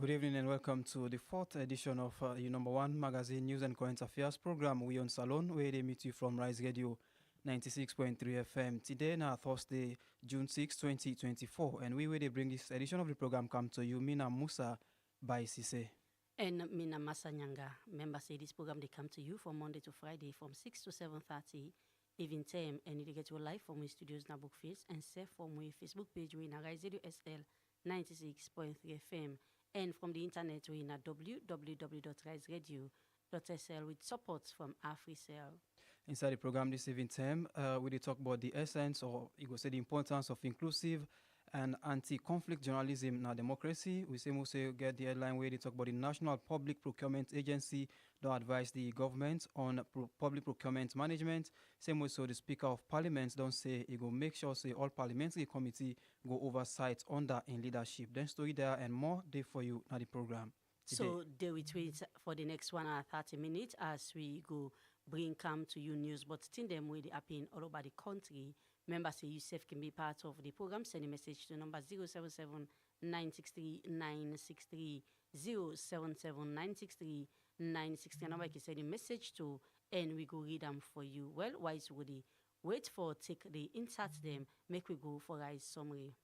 Good evening and welcome to the fourth edition of your number one magazine news and current affairs program, Wi Yone Salone, where they meet you from Rise Radio 96.3 FM. Today, now Thursday, June 6, 2024, and we will bring this edition of the program come to you, Mina Musa by Sesay. And Mina Massah. Members say this program they come to you from Monday to Friday from 6 to 7:30 evening time, and you get to live from our studios na book face and safe from our Facebook page we na riseradiosl 96.3 FM. And from the internet, we na www.riseradiosl with support from AfriCell. Inside the program this evening time, we talk about the essence, or you go say the importance of inclusive and anti-conflict journalism in our democracy. We say Musa get the headline where they talk about the National Public Procurement Agency don't advise the government on public procurement management. Same way, so the Speaker of Parliament don't say he go make sure say all parliamentary committee go oversight under in leadership. Then story there and more day for you now the program. Today. So they will tweet for the next 1 hour 30 minutes as we go bring come to you news, but still them with the happen all over the country. Members say yourself can be part of the program. Send a message to number 077 963 963 077 963 963. Number you can send a message to, and we go read them for you. Well, wise woody. Wait for take the insert them. Make we go for a summary.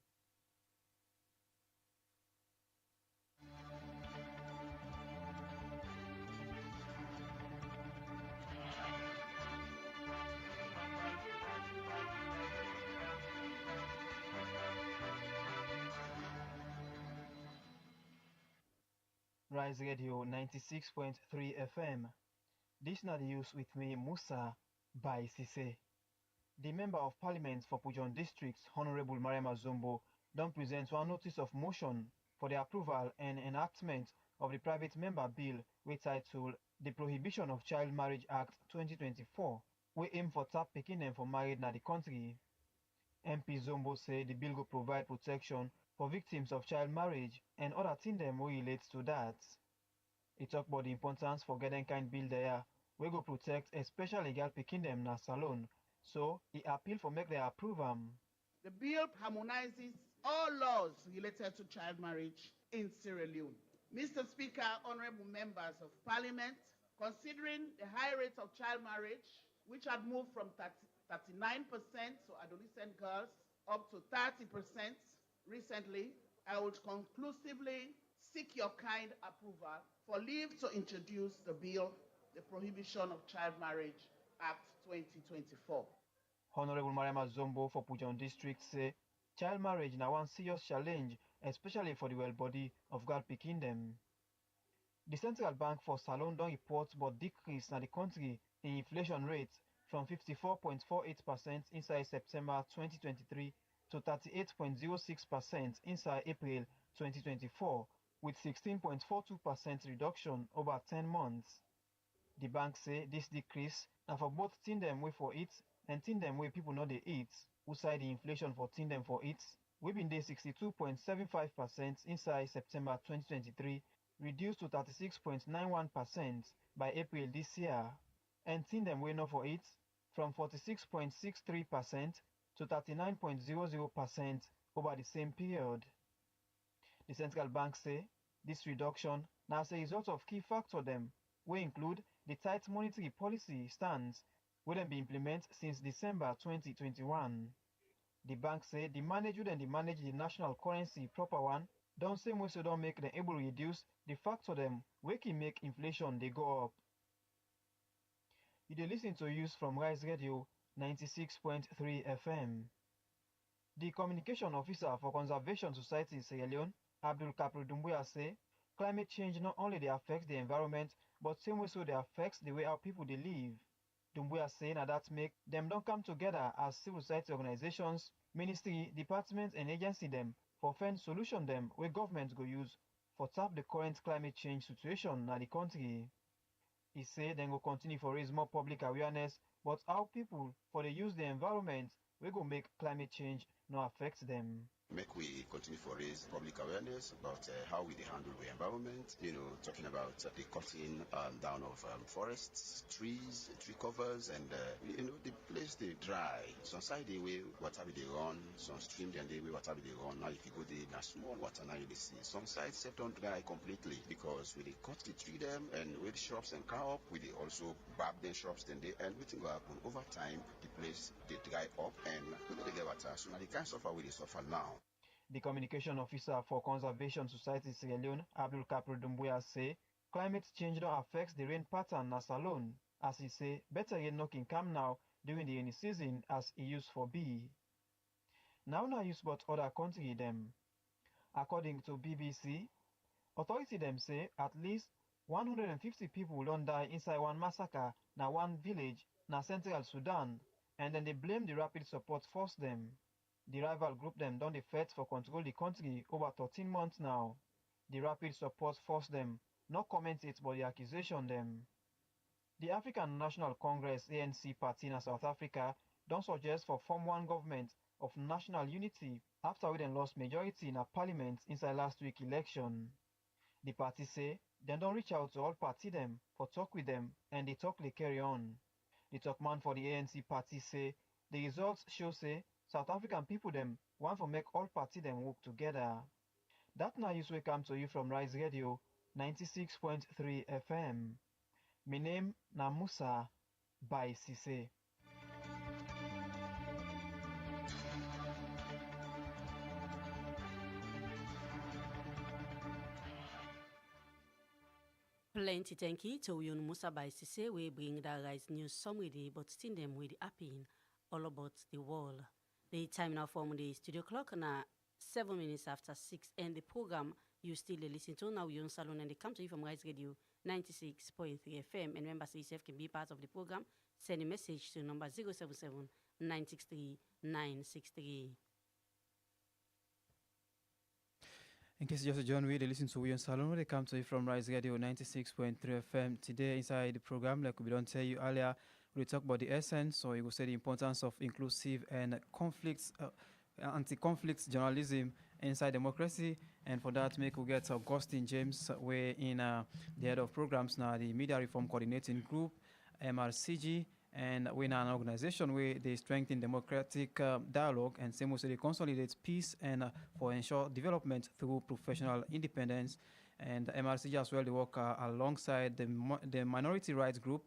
Rise Radio 96.3 FM. This not the news with me, Musa by Sesay. The Member of Parliament for Pujon District, Honorable Mariama Zombo, don't present one notice of motion for the approval and enactment of the private member bill we titled The Prohibition of Child Marriage Act 2024. We aim for tap picking them for married na the country. MP Zombo say the bill will provide protection for victims of child marriage and other things them will relate to that. He talk about the importance for getting kind bill there, we go protect especially girl picking them na salon. So he appeal for make they approve them. The bill harmonizes all laws related to child marriage in Sierra Leone. Mr. Speaker, honorable members of Parliament, considering the high rate of child marriage, which had moved from 39%, so adolescent girls, up to 30% recently, I would conclusively seek your kind approval for leave to introduce the bill, the Prohibition of Child Marriage Act 2024. Honorable Mariama Zombo for Pujon District say child marriage now one serious challenge, especially for the well-body of girl picking them. The Central Bank for Salon don't report but decrease in the country in inflation rate from 54.48% inside September 2023 to 38.06% inside April 2024, with 16.42% reduction over 10 months. The bank say this decrease and for both tin them way for it and tin them way people know they eat, outside the inflation for tin them for it, we been there 62.75% inside September 2023, reduced to 36.91% by April this year, and tin them way no for it from 46.63% to 39.00% over the same period. The central bank say this reduction now as a result of key factors them, we include the tight monetary policy stance will be implemented since December 2021. The bank say the manage the national currency proper one, don't say most don't make them able to reduce the factor them we can make inflation they go up. You dey listen to use from Rise Radio 96.3 FM. The communication officer for Conservation Society Sierra Leone, Abdul Kapru Dumbuya say climate change not only they affects the environment, but same way so they affects the way our people they live. Dumbuya say now that make them don't come together as civil society organizations, ministry, departments and agency them for find solution them where government go use for tap the current climate change situation na the country. He say then go continue for raise more public awareness, but how people for they use the environment we go make climate change no affect them. make we continue for raise public awareness about how we handle the environment, talking about the cutting down of forests, trees, tree covers, and the place they dry. Some side the way water they run, some stream then the way water they run. Now if you go there, now small water now you see. Some sides set don't dry completely because we they cut the tree them and with shops and car up, we they also barb them shops then they and everything will happen over time. The place they dry up and we they get water. So now they can't suffer with they suffer now. The communication officer for Conservation Society Sierra Leone, Abdul Kapri Dumbuya, say climate change don't affect the rain pattern na Salone, as he say better rain no can come now during the rainy season as he used for be. Now use but other country them. According to BBC, authority them say at least 150 people don't die inside one massacre na one village na Central Sudan, and then they blame the rapid support force them. The rival group them done the fight for control the country over 13 months now. The rapid support force them not comment it but the accusation them. The African National Congress ANC party in South Africa don't suggest for form one government of national unity after we then lost majority in a parliament inside last week election. The party say they don't reach out to all party them for talk with them and the talk they carry on. The top man for the ANC party say the results show say South African people them want to make all party them work together. That now news will come to you from Rise Radio 96.3 FM. My name na Musa by Sesay. Plenty thank you to Wi Yone Musa by Sesay. We bring the Rise News summary, but still them with the happening all about the world. The time now from the studio clock now 7 minutes after 6, and the program you still listen to now Wi Yone Salone, and they come to you from Rise Radio 96.3 FM. And remember, yourself can be part of the program. Send a message to number 077 963 963. In case you just joined me, they listen to Wi Yone Salone. They come to you from Rise Radio 96.3 FM. Today, inside the program, like we don't tell you earlier, we talk about the essence, so you will say the importance of inclusive and anti-conflict journalism inside democracy. And for that, we get Augustine James, we're in the head of programs now, the Media Reform Coordinating Group, MRCG, and we're in an organization where they strengthen democratic dialogue and same way they consolidate peace and for ensure development through professional independence. And MRCG as well, they work alongside the minority rights group,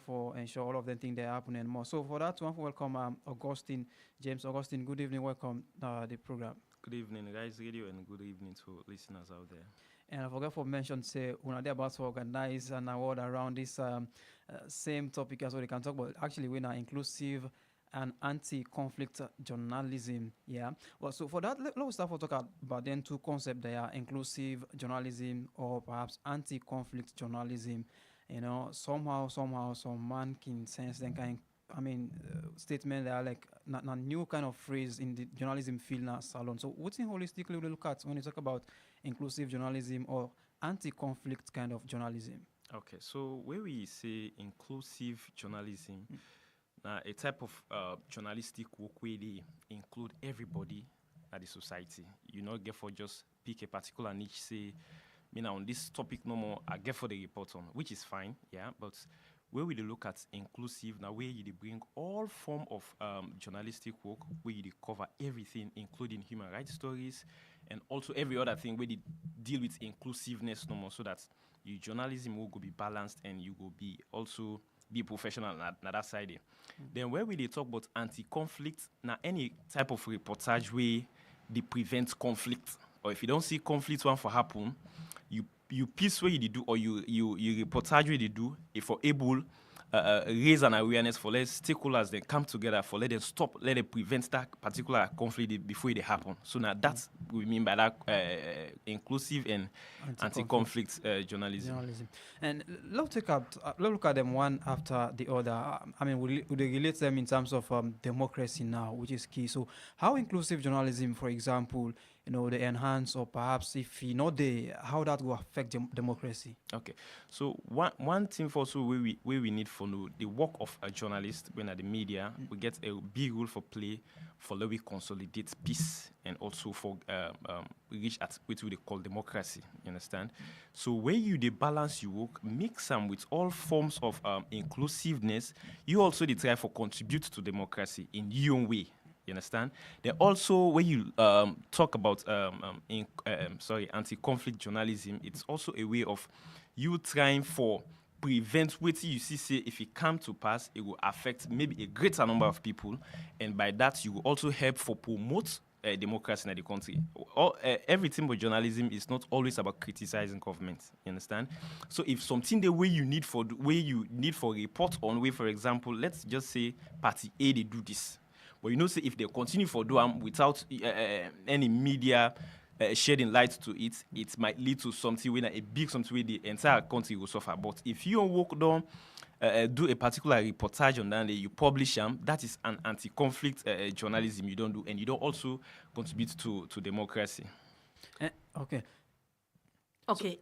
for ensure all of them things they happen and more. So for that, one welcome Augustine James. Augustine, good evening. Welcome the program. Good evening, Rise Radio, and good evening to listeners out there. And I forgot to mention, say, when they're about to organize an award around this same topic as well, they can talk about. Actually, we're inclusive and anti-conflict journalism. Yeah. Well, so for that, let's start to talk about then two concepts. They are inclusive journalism or perhaps anti-conflict journalism. Somehow, some man can sense then kind. Statement that are like not new kind of phrase in the journalism field now, Salone. So what's in holistically we look at when you talk about inclusive journalism or anti-conflict kind of journalism? Okay, so where we say inclusive journalism, a type of journalistic work where they include everybody at the society. You not get for just pick a particular niche, say, on this topic no more, I get for the report on, which is fine, yeah, but where we look at inclusive, now where you bring all form of journalistic work, where you cover everything, including human rights stories, and also every other thing where they deal with inclusiveness no more, so that your journalism will go be balanced and you will be also be professional on that side. Then where we talk about anti-conflict, now any type of reportage where they prevent conflict, or if you don't see conflict one for happen, you piece where you do or you reportage where you do if you're able raise an awareness for let stakeholders then come together for let them stop, let them prevent that particular conflict before it happen. So now that's what we mean by that inclusive and anti-conflict journalism. And let's look at them one after the other. We relate them in terms of democracy now, which is key. So how inclusive journalism, for example, they enhance, or perhaps if not they, how that will affect democracy? Okay, so one thing for also where we need for know the work of a journalist when at the media, we get a big role for play for how we consolidate peace and also for reach at what we call democracy. You understand? So when you the balance you work, mix them with all forms of inclusiveness, you also try for contribute to democracy in your own way. You understand? Then also when you talk about anti-conflict journalism, it's also a way of you trying for prevent what you see say if it come to pass, it will affect maybe a greater number of people, and by that you will also help for promote democracy in the country. Everything with journalism is not always about criticizing government. You understand? So if something the way you need for report on, way for example, let's just say party A they do this. But say if they continue for doing without any media shedding light to it, it might lead to something where a big something where the entire country will suffer. But if you work down, do a particular reportage on that, you publish them, that is an anti-conflict journalism you don't do, and you don't also contribute to democracy. Okay. Okay.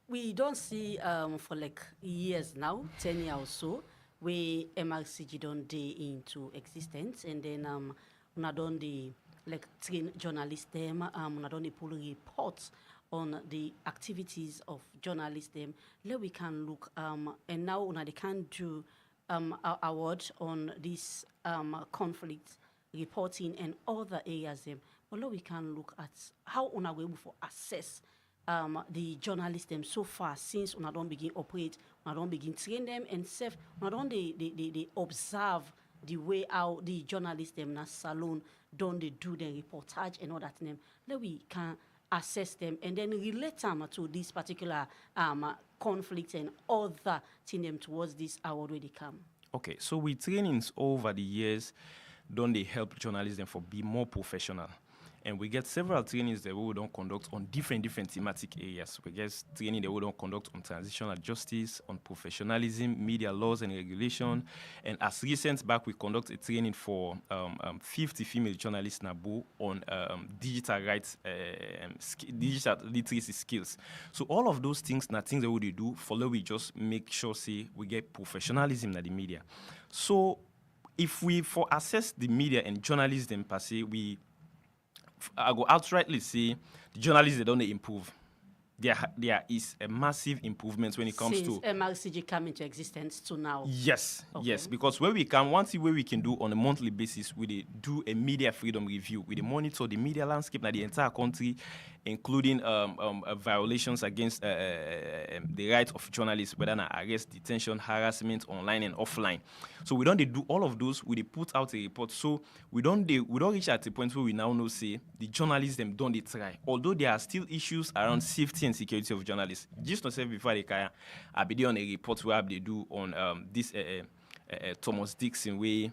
We don't see for like years now, 10 years or so, where MRCG don't day into existence, and then una don the like train journalists them, una don the pull reports on the activities of journalists them. Let we can look and now una they can do award on this conflict reporting and other areas them. But we can look at how una we able to assess the journalists them so far since una don't begin operate, una don't begin train them, and self una don't they observe the way how the journalists them na salon don't they do the reportage and all that them. Then we can assess them and then relate them to this particular conflict and other thing them towards this award where they come. Okay, so with trainings over the years, don't they help journalists them for be more professional? And we get several trainings that we don't conduct on different thematic areas. We get training that we don't conduct on transitional justice, on professionalism, media laws and regulation. And as recent back, we conduct a training for 50 female journalists Nabu on digital rights, digital literacy skills. So all of those things, things that we do, follow we just make sure say we get professionalism in the media. So if we for assess the media and journalism per se, I go outrightly say the journalists they don't improve. There is a massive improvement when it comes Since to MRCG come into existence to now. Yes, Okay. yes, because where we can one thing where we can do on a monthly basis, we do a media freedom review. We monitor the media landscape in the entire country, including violations against the rights of journalists, whether na arrest, detention, harassment, online and offline. So we don't do all of those. We put out a report. So we don't reach at the point where we now know say the journalists them don't they try. Although there are still issues around safety and security of journalists. Just not say before they can, I be on a report where they do on this Thomas Dixon way.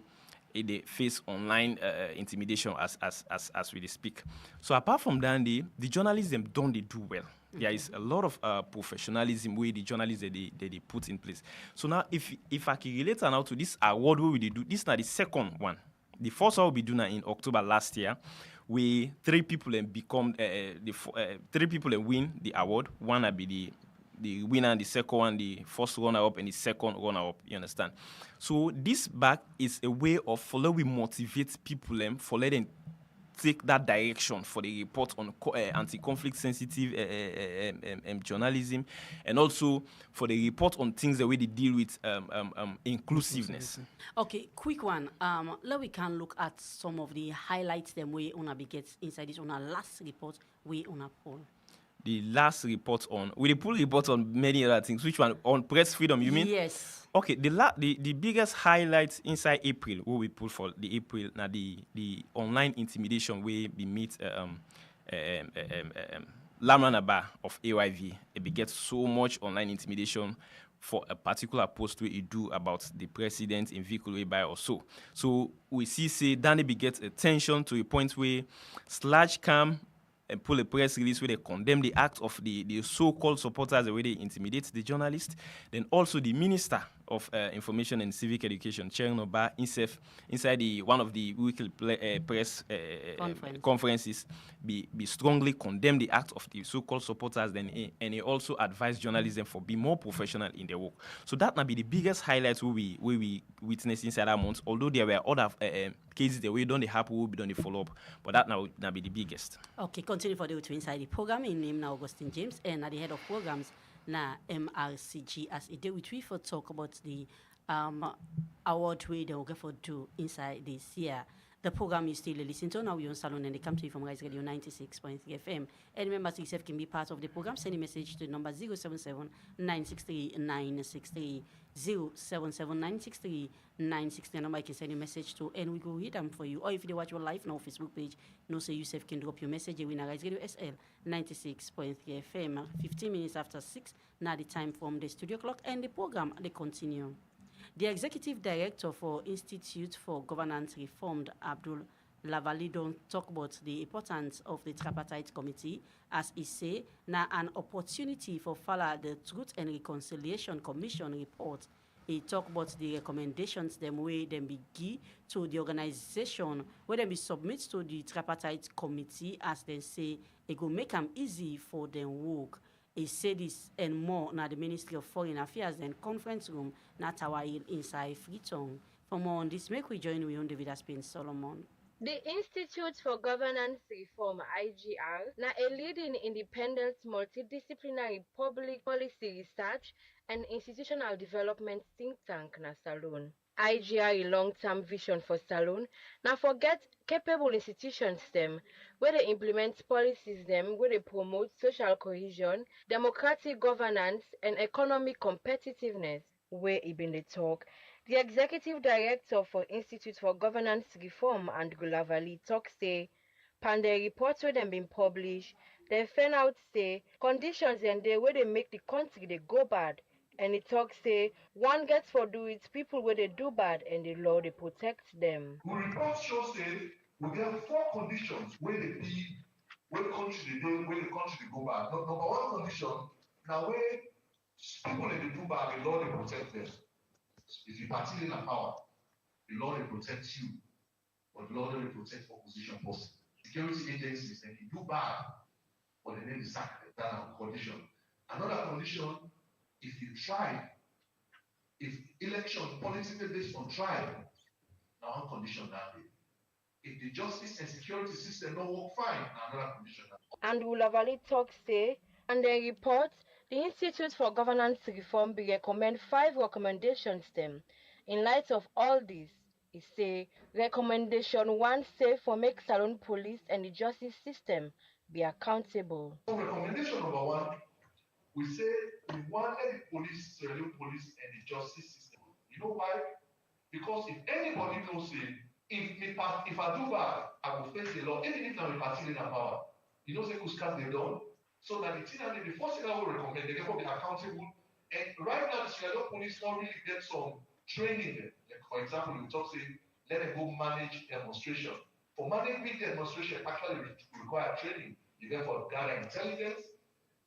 They face online intimidation as we speak. So apart from that, the journalists them don't they do well. Okay. There is a lot of professionalism where the journalists they put in place. So now if I can relate now to this award where we do, this is now the second one. The first one will be done in October last year, where 3 people and become 3 people and win the award. One will be the winner, and the second one, the first runner-up, and the second runner-up. You understand? So this back is a way of follow we motivate people for letting take that direction for the report on anti-conflict sensitive journalism, and also for the report on things the way they deal with inclusiveness. Okay, quick one. Let we can look at some of the highlights them way on be get inside this on our last report we on a poll. The last report on we pull report on many other things. Which one on press freedom? You mean? Yes. Okay. The biggest highlights inside April, what we pull for the April now the online intimidation where we meet Lamranaba of AYV. It begets so much online intimidation for a particular post where you do about the president in vehicle way by or so. So we see say Danny begets attention to a point where Slash Cam and pull a press release where they condemn the act of the so-called supporters the way they intimidate the journalist. Then also the minister of Information and Civic Education, Chair Noba, inside the one of the weekly press conferences, be strongly condemn the act of the so-called supporters, and he also advised journalism for be more professional in their work. So that might be the biggest highlight we witness inside that month. Although there were other cases the way done the happen, will be done the follow up, but that now be the biggest. Okay, continue for the inside the program. In name now Augustine James, and at the head of programs na MRCG as it did with we for talk about the award we they will get for do inside this year. The program you still listen to now, Wi Yone Salone, and they come to you from Rise Radio 96.3 FM. And members yourself can be part of the program. Send a message to the number 077 963 963 077 963 963. Number you can send a message to, and we go read them for you. Or if you watch your live now Facebook page, no say yourself can drop your message. We Rise Radio SL 96.3 FM. 15 minutes after 6. Now the time from the studio clock, and the program they continue. The Executive Director for Institute for Governance Reform, Abdul Lavali, don't talk about the importance of the Tripartite Committee, as he say, now an opportunity for follow the Truth and Reconciliation Commission report. He talk about the recommendations them way them be give to the organization, where them be submit to the Tripartite Committee, as they say, it will make them easy for them work. He said this and more now the Ministry of Foreign Affairs and conference room na Tower Hill inside Freetown. For more on this, make we join Wi Yone David Aspin Solomon. The Institute for Governance Reform (IGR) na a leading independent multidisciplinary public policy research and institutional development think tank na Salone. IGR a long-term vision for Salone na forget capable institutions them where they implement policies them where they promote social cohesion, democratic governance and economic competitiveness. Where he been the talk. The Executive Director for Institute for Governance Reform and Gulavali talk say, pan the reports where them been published, they found out say conditions and the way they make the country they go bad. And it talk say one gets for do it people where they do bad and the law they protect them. The report shows say we get 4 conditions where the country they do where the country they go bad. Number 1 condition now where people they do bad the law they protect them. If you party in a power, the law they protect you, but the law they protect opposition person. Security agencies they do bad, but they need to sack that condition. Another condition, if you try, if election politically based on tribe, now one condition that day. If the justice and security system don't work fine, now another condition. And Ulavali talk say, and they report the Institute for Governance Reform be recommend 5 recommendations them. In light of all this, he say recommendation 1 say for make Salone police and the justice system be accountable. So recommendation number 1, we say we want the police, Salone police and the justice system. You know why? Because if anybody knows it, if I do bad, I will face the law, even if I'm a party in power. You know, say Kuskas they done. So that the thing and the first thing I will recommend, they can be accountable. And right now, the Sierra Leone police don't really get some training. Like for example, we talk say, let them go manage demonstration. For managing demonstration, actually require training. You get for gather intelligence,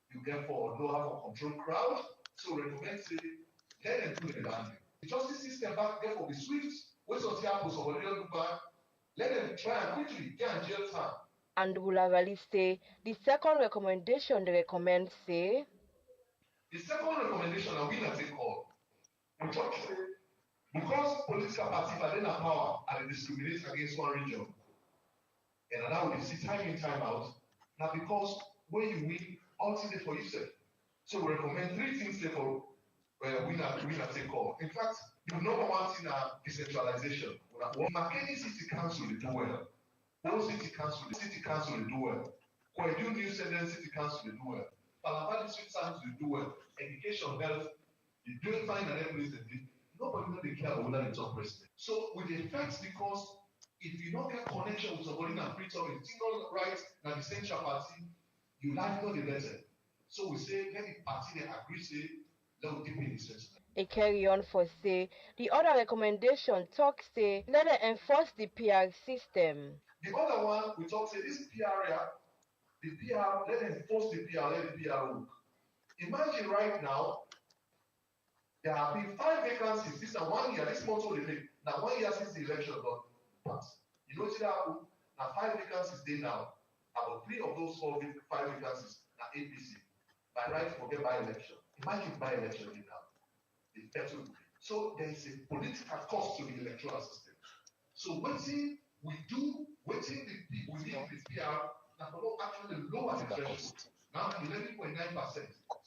you get for know how to control crowd. So recommend say, let them do the landing. The justice system back there for the swift, what's on the apples or whatever do back, let them try and quickly get in jail time. And Ulavali say the second recommendation they recommend say the second recommendation I will not take call. We talk say because political parties are in power and they discriminate against one region, and now they see time in time out. Now because when you win, ultimately for yourself. So we recommend 3 things for we not take call. In fact, the number 1 thing is decentralization. Makeni City Council they do well. All city council they do well. Kwedu New Zealand City Council they do well. Palabadi Street Council they do well. Education, health, they do fine and everything. Nobody know they care about whether they talk president. So with the effects, because if you don't get connection with somebody and free talk, it's not right now the central party, you life not the better. So we say let the party they agree say let we deepen the sense. a carry on for say the other recommendation talk say let them enforce the PR system. The other one we talk say this PR area, the PR let them enforce the PR, let the PR work. Imagine right now, There have been 5 vacancies. This is 1 year. This month only make. Now 1 year since the election done pass. You know what that happen? Now 5 vacancies they now. About 3 of those 5 vacancies are APC. By right forget by election. Imagine by election now. It's better. So there is a political cost to the electoral system. So waiting we do, waiting we need the PR that will actually lower the threshold. Now 11.9%.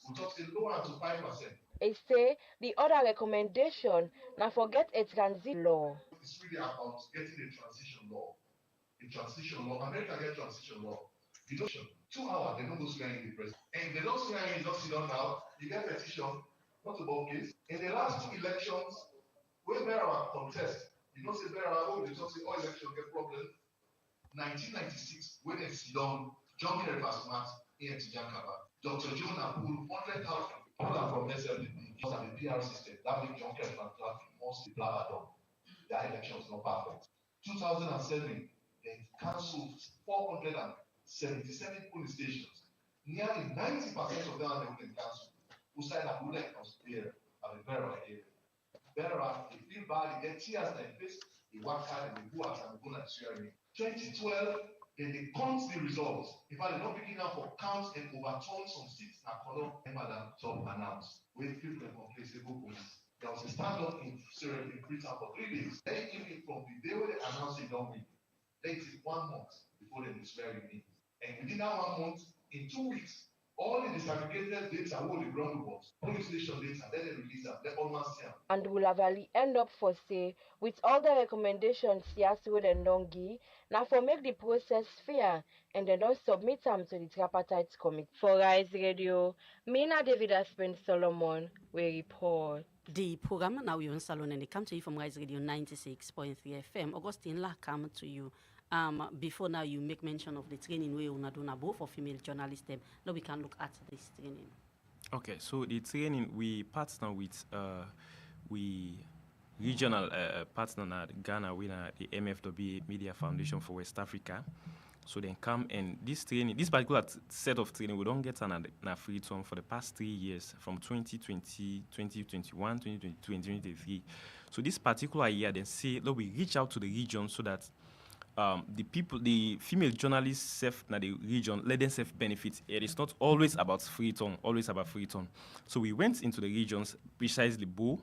We talk say lower to 5%. They say the other recommendation now forget a transition law. It's really about getting a transition law. A transition law. America get transition law. You know, 2 hours, they don't go swearing in the president. And they don't swear in, you don't sit down now. You get petition, not about case. In the last 2 elections, when Berawa contest, you know, say Berawa, they talk say all election get problem. 1996, when they sit down, John Kerry Pasmat, here to Jankaba. Dr. John Apul, 100,000 people from SLDP, just at the PR system. That makes John Kerry Pasmat mostly blah done. That election was not perfect. 2007, they cancelled 477 police stations. Nearly 90% of them they wouldn't cancel. Musa and Abula was there at the Berawa area. Berawa, they feel bad, they get tears in their face, they work hard and they go out and go and swear in. 2012, then they count the results. In fact, they're not picking up for counts and overturn some seats that Kallon Madam Top announced. With people in complainable police. There was a stand-up in Syria in Britain for 3 days. Then even from the day when they announced it, don't win. Then it took 1 month before they swear in. And within that 1 month, in 2 weeks, all the disaggregated data will the ground reports, police station data, then they release them, they almost see them. And will have end up for say with all the recommendations Siaswood and Dongi, now for make the process fair and then don't submit them to the tripartite committee. For Rise Radio, Mina David Aspen Solomon will report. The program now Wi Yone Salone and they come to you from Rise Radio 96.3 FM. Augustine La come to you. Before now you make mention of the training where una do both for female journalists. Now we can look at this training. Okay, so the training we partner with we regional partner at Ghana with the MFW Media Foundation for West Africa. So then come and this training, this particular set of training, we don't get an free term for the past 3 years from 2020, 2021, 2022, and 2023. So this particular year, then say, look, we reach out to the region so that the female journalists self na the region let them self benefit. It is not always about free tone, always about free tone. So we went into the regions, precisely Bo,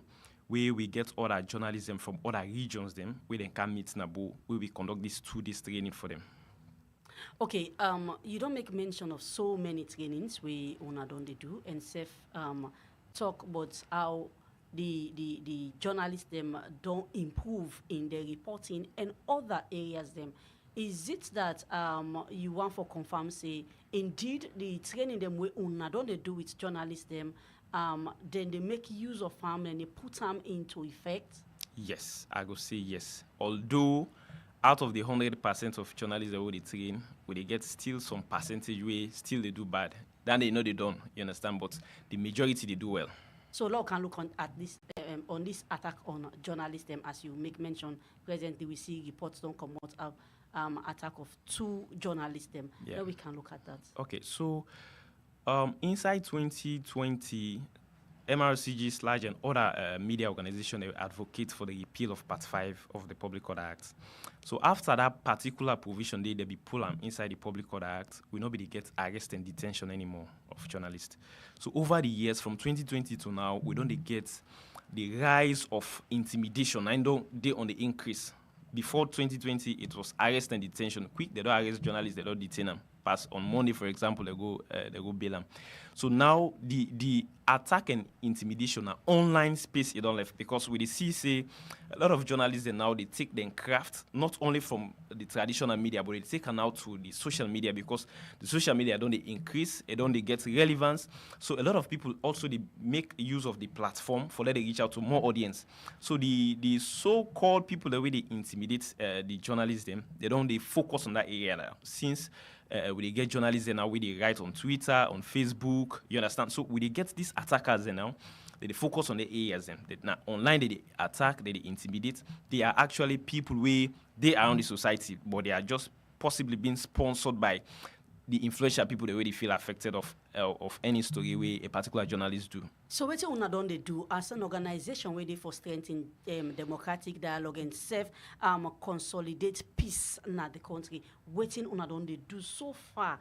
where we get other journalism from other regions them, where they can meet Nabo, where we conduct this 2 days training for them. Okay, you don't make mention of so many trainings we una don't they do and self talk about how the journalists them don't improve in their reporting and other areas them. Is it that you want for confirm say indeed the training them we una don't they do with journalists them then they make use of them and they put them into effect? Yes, I go say yes. Although out of the 100% of journalists that they train, where they get still some percentage where still they do bad. Then they know they don't, you understand? But the majority they do well. So law can look at this on this attack on journalists as you make mention. Presently we see reports don't come out attack of 2 journalists Yeah. Now we can look at that. Okay, so inside 2020, MRCG/ and other media organizations they advocate for the repeal of Part 5 of the Public Order Act. So after that particular provision, they be pulled inside the Public Order Act, we nobody get arrest and detention anymore of journalists. So over the years, from 2020 to now, we don't get the rise of intimidation. I know they on the increase. Before 2020, it was arrest and detention. Quick, they don't arrest journalists, they don't detain them. Pass on Monday, for example, they go bail them. So now the attack and intimidation are online space you don't left because we see say a lot of journalists now they take their craft not only from the traditional media but they take it out to the social media because the social media don't they increase, they don't they get relevance. So a lot of people also they make use of the platform for let they reach out to more audience. So the so-called people the way they intimidate the journalists them they don't they focus on that area now. Since we get journalists now, we write on Twitter, on Facebook, you understand? So we get these attackers now, they focus on the areas then. Now online they attack, they intimidate. They are actually people where they are on the society, but they are just possibly being sponsored by the influential people they already feel affected of any story where a particular journalist do. So what una don they do as an organization where they for strengthen democratic dialogue and self consolidate peace in the country? Waiting una don they do so far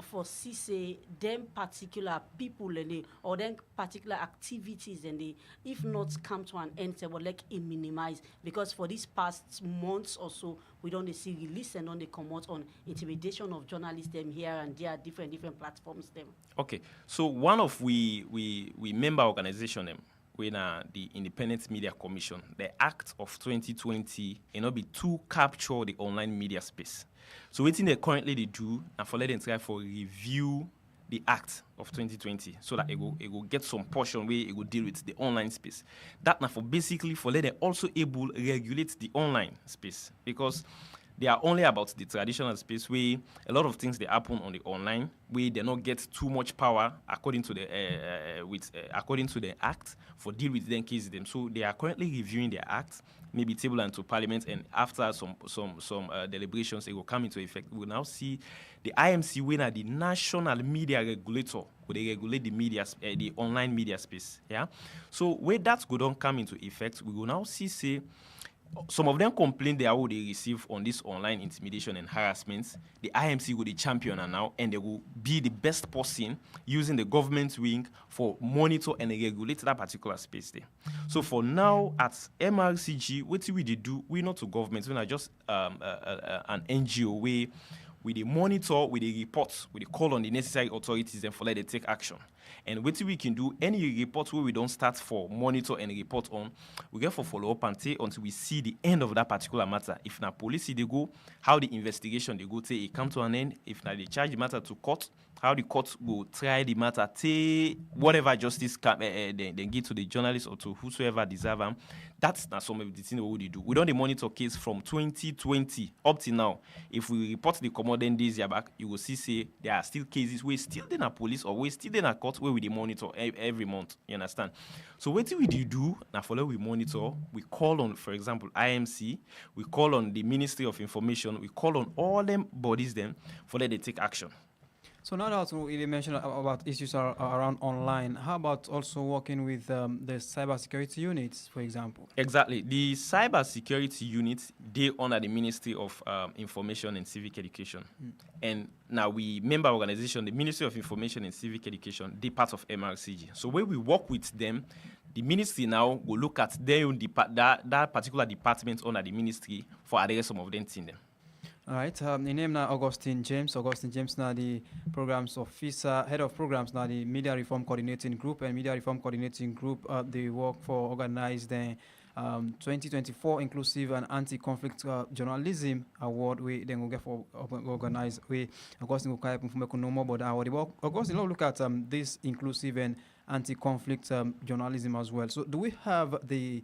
for Sesay them particular people and they, or them particular activities and they, if not come to an end, they will like it minimize, because for these past months or so we don't see release and don't they come out on intimidation of journalists them here and there, different platforms them. Okay, so one of we member organization them when the Independent Media Commission, the Act of 2020, be to capture the online media space. So what they currently they do, and for let them try for review the Act of 2020, so that it will get some portion where it will deal with the online space. That now for basically for let them also able regulate the online space, because they are only about the traditional space where a lot of things they happen on the online where they not get too much power according to the according to the act for deal with them cases them. So they are currently reviewing their act, maybe table and to parliament, and after some deliberations it will come into effect. We will now see the IMC winner, the national media regulator, will they regulate the media the online media space. Yeah. So where that go don't come into effect, we will now see say some of them complain they how they receive on this online intimidation and harassment. The IMC will be champion now, and they will be the best person using the government wing for monitor and regulate that particular space there. So for now at MRCG, what we do, we not to government, we are just an NGO where we the monitor, we the report, we the call on the necessary authorities and for let they take action. And what we can do, any report where we don't start for monitor and report on, we get for follow up and take until we see the end of that particular matter. If na police they go, how the investigation they go take it come to an end. If na they charge the matter to court, how the court will try the matter, take whatever justice they give to the journalist or to whosoever deserve them. That's not some of the things we do. We don't monitor case from 2020 up to now. If we report the commodent days year back, you will see there are still cases where still in a police or we still in a court where we monitor every month. You understand? So what do we do? Now follow we monitor. We call on, for example, IMC. We call on the Ministry of Information. We call on all them bodies then for that they take action. So now that you mentioned about issues around online, how about also working with the cybersecurity units, for example? Exactly. The cybersecurity units, they under the Ministry of Information and Civic Education. And now we member organization, the Ministry of Information and Civic Education, they part of MRCG. So when we work with them, the ministry now will look at their own that particular department under the ministry for address some of them things. All right. The name now Augustine James. Augustine James now the programs officer, head of programs now the Media Reform Coordinating Group, and Media Reform Coordinating Group they work for organize the 2024 Inclusive and Anti-Conflict Journalism Award. We then will get for organize. We Augustine will come know more about the award. Augustine, look at this inclusive and anti-conflict journalism as well. So do we have the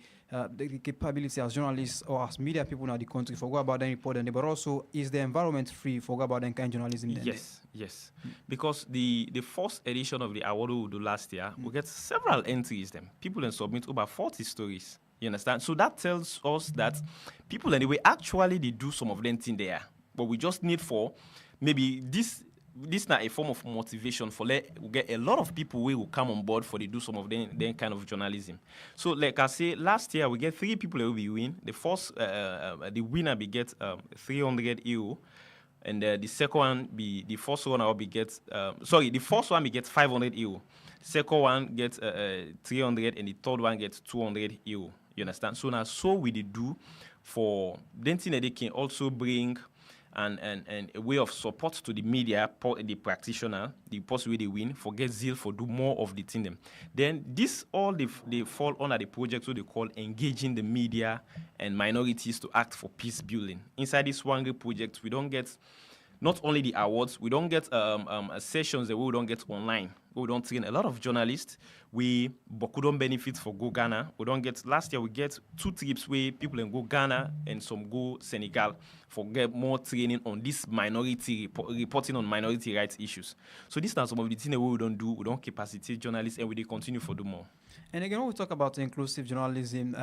capability as journalists or as media people in the country for go about them reporting, but also is the environment free for go about them kind of journalism? Yes. Because the first edition of the award we do last year, we get several entries them. People then submit over 40 stories. You understand? So that tells us that people anyway actually they do some of them thing there. But we just need for maybe this not a form of motivation for we get a lot of people will come on board for they do some of them kind of journalism. So like I say, last year we get 3 people who will win. The first the winner be get 300 euro, and the second one be the first one will be get the first one be get 500 euro. The second one gets 300 and the third one gets 200 euro. You understand? So now so we do for then thing that they can also bring and a way of support to the media, the practitioner, the person where they win, for get zeal for do more of the thing them. Then this all they fall under the project so they call engaging the media and minorities to act for peace building. Inside this one project, we don't get not only the awards, we don't get sessions that we don't get online. We don't train a lot of journalists. We don't benefit for go Ghana. We don't get last year we get 2 trips where people can go Ghana and some go Senegal for get more training on this minority reporting on minority rights issues. So this is some of the things that we don't do. We don't capacitate journalists and we continue for do more. And again, when we talk about inclusive journalism,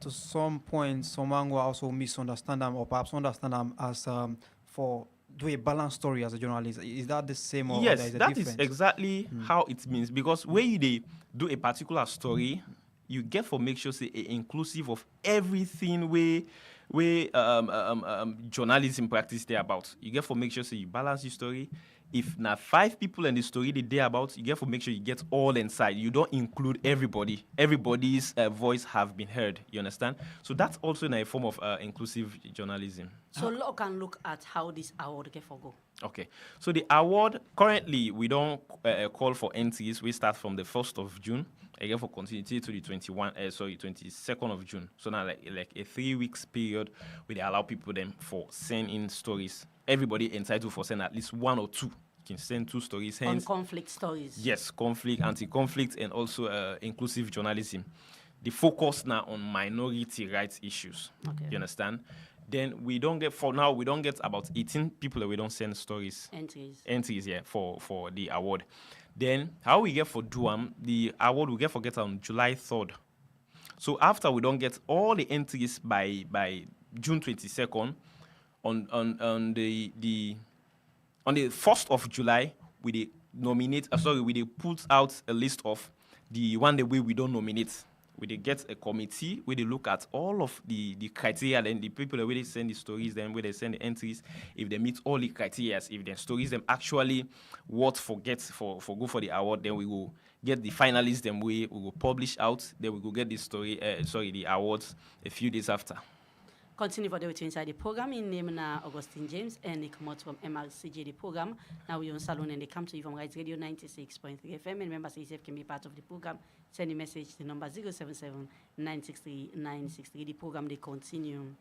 to some point, someone will also misunderstand them or perhaps understand them as for do a balanced story as a journalist? Is that the same or there Yes, is a that difference? is exactly how it means, because when you dey do a particular story, you get for make sure say inclusive of everything where journalism practice dey about. You get for make sure say you balance the story. If na 5 people in the story they dey about, you get for make sure you get all inside. You don't include everybody. Everybody's voice have been heard. You understand? So that's also a form of inclusive journalism. So look and look at how this award get for go. Okay, so the award currently we don't call for entries. We start from the 1st of June again for continuity to the 22nd of June. So now like a 3 weeks period where they allow people them for send in stories. Everybody entitled for send at least 1 or 2. You can send 2 stories. On conflict stories. Yes, conflict, anti-conflict, and also inclusive journalism. The focus now on minority rights issues. Okay. You understand? Then we don't get about 18 people that we don't send stories. Entries, yeah, for the award. Then how we get for Duam, the award we get on July 3rd. So after we don't get all the entries by June 22nd, on the 1st of July, we put out a list of the one the way we don't nominate. We get a committee where they look at all of the criteria, then the people where they send the stories, then where they send the entries, if they meet all the criteria, if the stories them actually what for go for the award, then we will get the finalists, then we will publish out, then we will get the awards a few days after. Continue for the way to inside the program. In name na Augustine James, and they come out from MRCJ the program. Now we on Salone, and they come to you from Rights Radio 96.3 FM. And remember, CCF can be part of the program. Send a message to number 077-963-963. The program they continue.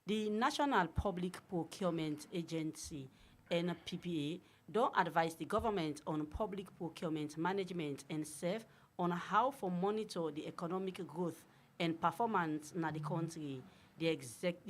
The National Public Procurement Agency (NPPA) don't advise the government on public procurement management and serve on how to monitor the economic growth and performance in the country. The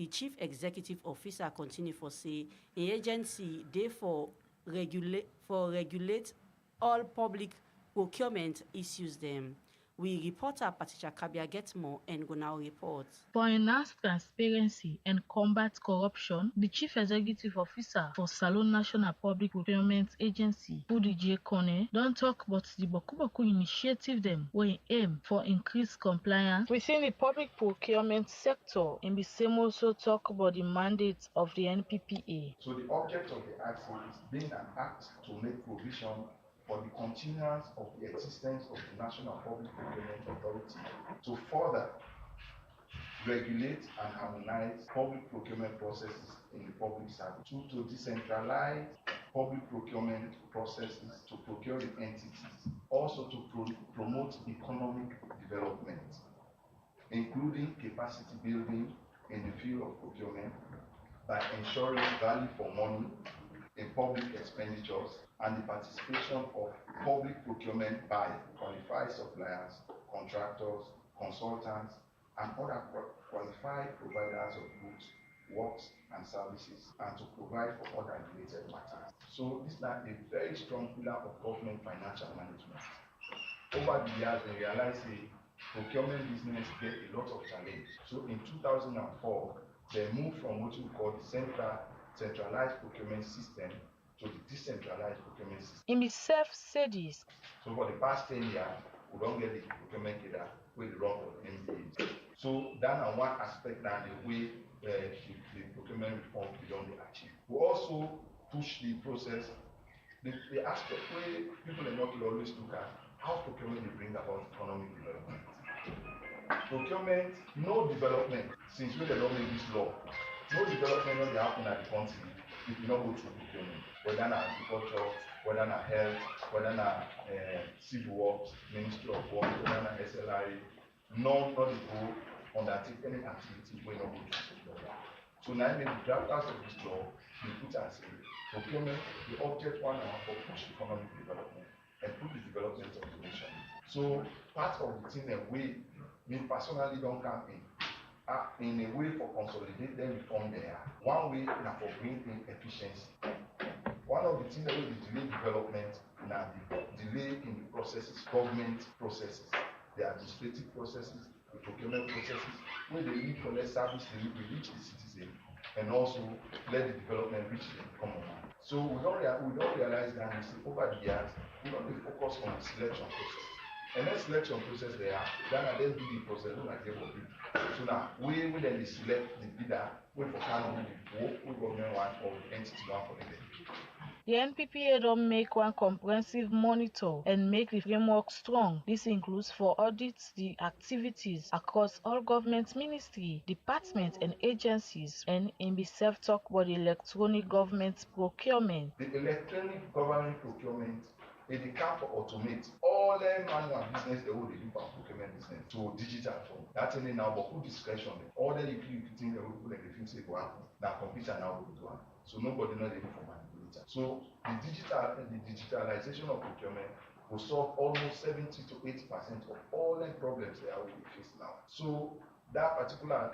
chief executive officer continue for say the agency therefore regulate all public procurement issues them. We reporter Patricia Kabia gets more and go now report. For enhanced transparency and combat corruption, the Chief Executive Officer for Salone National Public Procurement Agency, Budije Kone, don't talk about the Boku initiative them where aim for increased compliance within the public procurement sector, and the same also talk about the mandates of the NPPA. So the object of the act is being an act to make provision for the continuance of the existence of the National Public Procurement Authority to further regulate and harmonize public procurement processes in the public service, to decentralize public procurement processes to procure the entities, also to promote economic development, including capacity building in the field of procurement by ensuring value for money in public expenditures and the participation of public procurement by qualified suppliers, contractors, consultants, and other qualified providers of goods, works, and services, and to provide for other related matters. So this is a very strong pillar of government financial management. Over the years, we realized the procurement business get a lot of challenge. So in 2004, they moved from what we call the centralized procurement system to the decentralized procurement system. Himself said this. So for the past 10 years, we don't get the procurement data with the run of MBA. So that is one aspect that the way the procurement reform beyond the achieve. We also push the process, the aspect where people are not always look at how procurement will bring about economic development. Procurement, no development, since we don't make this law, no development will happen at the country if you don't go through procurement. Whether na agriculture, whether na health, whether na civil works, Ministry of Works, whether na SLRA, none of the go undertake any activity when not go through procurement. So now the drafters of this law, they put as a procurement, the object one and for push economic development and push the development of the nation. So part of the thing that we, me personally don't come in a way for consolidate them reform there. One way now for bring in efficiency. One of the things that will delay development now the delay in the processes, government processes, the administrative processes, the procurement processes, where they need collect service delivery reach the citizen and also let the development reach the common man. So we don't realize that over the years, we don't focus on the selection process. And that selection process there, Ghana then do the process, don't like it. So now, we then select the bidder, we for kind of the work, we government one or the entity one for the day. The NPPA don't make one comprehensive monitor and make the framework strong. This includes for audits the activities across all government ministry, departments and agencies, and in the self-talk about the electronic government procurement. The electronic government procurement is the camp for automate all the manual business they will do for procurement business to digital form. That's in now but who discretion. All the you think they will put like the things say go happen. Now computer now will do one. So nobody knows the information. So the digitalization of procurement will solve almost 70 to 80% of all the problems that we face now. So that particular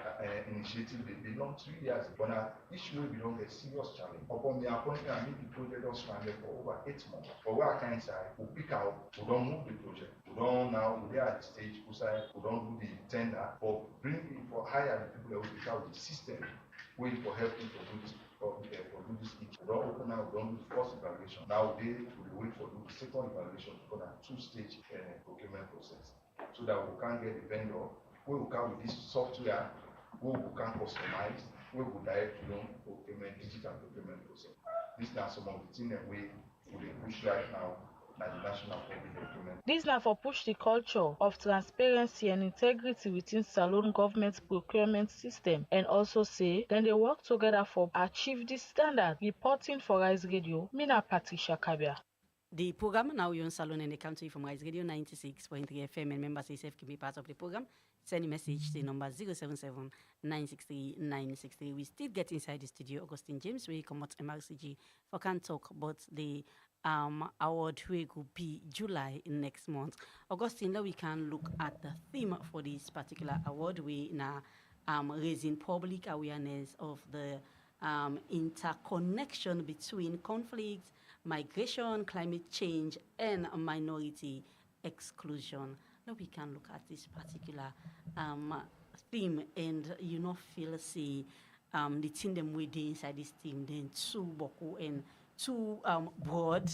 initiative they launched 3 years ago. But now issue will belong a serious challenge. Upon the appointment, I make the project was stranded for over 8 months. But where I can say we pick out, we don't move the project. We don't now we are at the stage we don't do the tender, but bring in for hire the people that will pick out the system, wait for helping to do this. For do this each. We don't open now, we don't do the first evaluation. Now we wait for the second evaluation for that 2-stage procurement process. So that we can get the vendor, we will come with this software, we can customize, we will direct procurement, digital procurement process. These are some of the things that we push right now. This now for push the culture of transparency and integrity within Salone government procurement system, and also say then they work together for achieve this standard. Reporting for Rise Radio, Mina Patricia Kabia. The program Now Yone Salone and they come to you from Rise Radio 96.3 FM, and members ASF can be part of the program. Send a message to number 077 963 963. We still get inside the studio. Augustine James, we come out MRCG for can talk about the award which will be July next month. Augustine, now we can look at the theme for this particular award. We now raising public awareness of the interconnection between conflicts, migration, climate change, and minority exclusion. Now we can look at this particular theme, and feel see the thing them within inside this theme then too boku and too broad.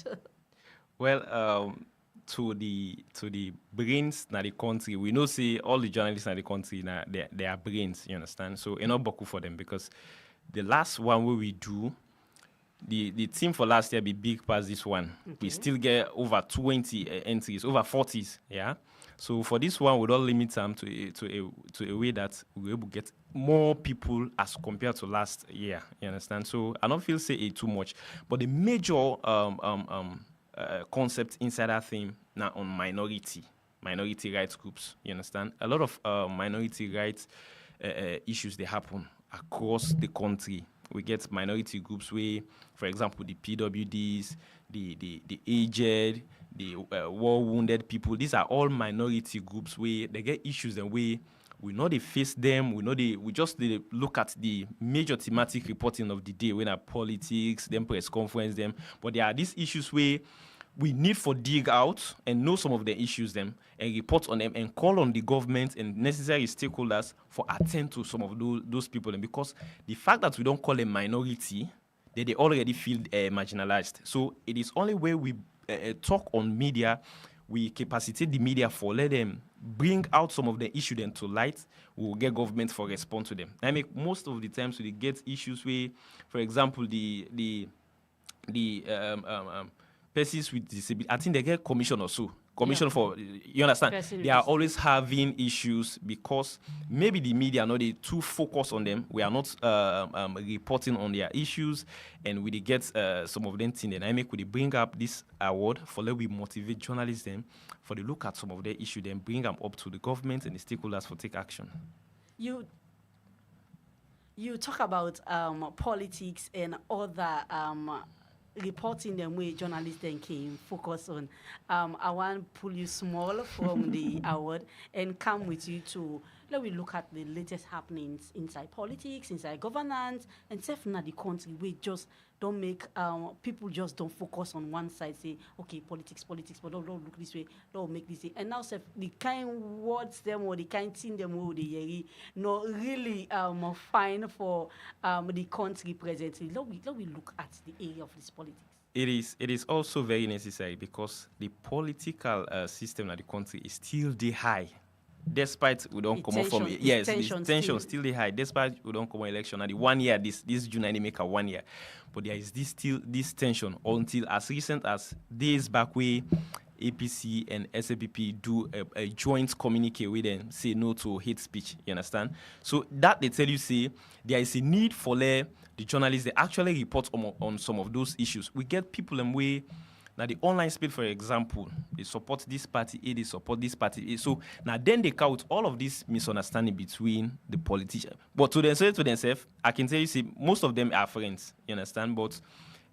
Well, to the brains na the country, we know say all the journalists in the country na they are brains, you understand? So enough boku for them, because the last one where we do, the team for last year be big past this one. Okay. We still get over 20 entries, over 40s, yeah. So for this one, we don't limit them to a way that we're able to get more people as compared to last year. You understand? So I don't feel say it too much, but the major concept inside that theme now on minority rights groups. You understand? A lot of minority rights issues they happen across the country. We get minority groups where, for example, the PWDs, the aged, the war-wounded people. These are all minority groups where they get issues and we know they face them. We just look at the major thematic reporting of the day, when politics, them press conference, them. But there are these issues where we need for dig out and know some of the issues them and report on them and call on the government and necessary stakeholders for attend to some of those people. And because the fact that we don't call them minority, they already feel marginalized. So it is only where we talk on media, we capacitate the media for let them bring out some of the issues then to light, we'll get government for respond to them. I mean, most of the times we get issues where, for example, the persons with disability, I think they get commission or so. Commission for, you understand? They are always having issues because maybe the media are they too focused on them. We are not reporting on their issues, and we get some of them things. And I make we bring up this award for let we motivate journalists them for the look at some of their issues, then bring them up to the government and the stakeholders for take action. You talk about politics and other reporting them where journalists then came focus on. I want to pull you small from the award and come with you to let we look at the latest happenings inside politics, inside governance, and definitely the country. We just don't make people just don't focus on one side, say, okay, politics, but don't look this way, don't make this way. And now the kind words them or the kind thing them will they no really fine for the country presently. Let we look at the area of this politics. It is also very necessary because the political system of the country is still the high. Despite we don't come from it. Yes, the tension still the high. Despite we don't come on election. And the 1 year, this June, they make a 1 year. But there is this tension until as recent as days back where APC and SAPP do a joint communique with them, say no to hate speech, you understand? So that they tell you, say, there is a need for the journalists, they actually report on some of those issues. We get people in way. Now, the online space, for example, they support this party A, they support this party A. So now then they count all of this misunderstanding between the politicians. But to themselves, I can tell you, see, most of them are friends, you understand? But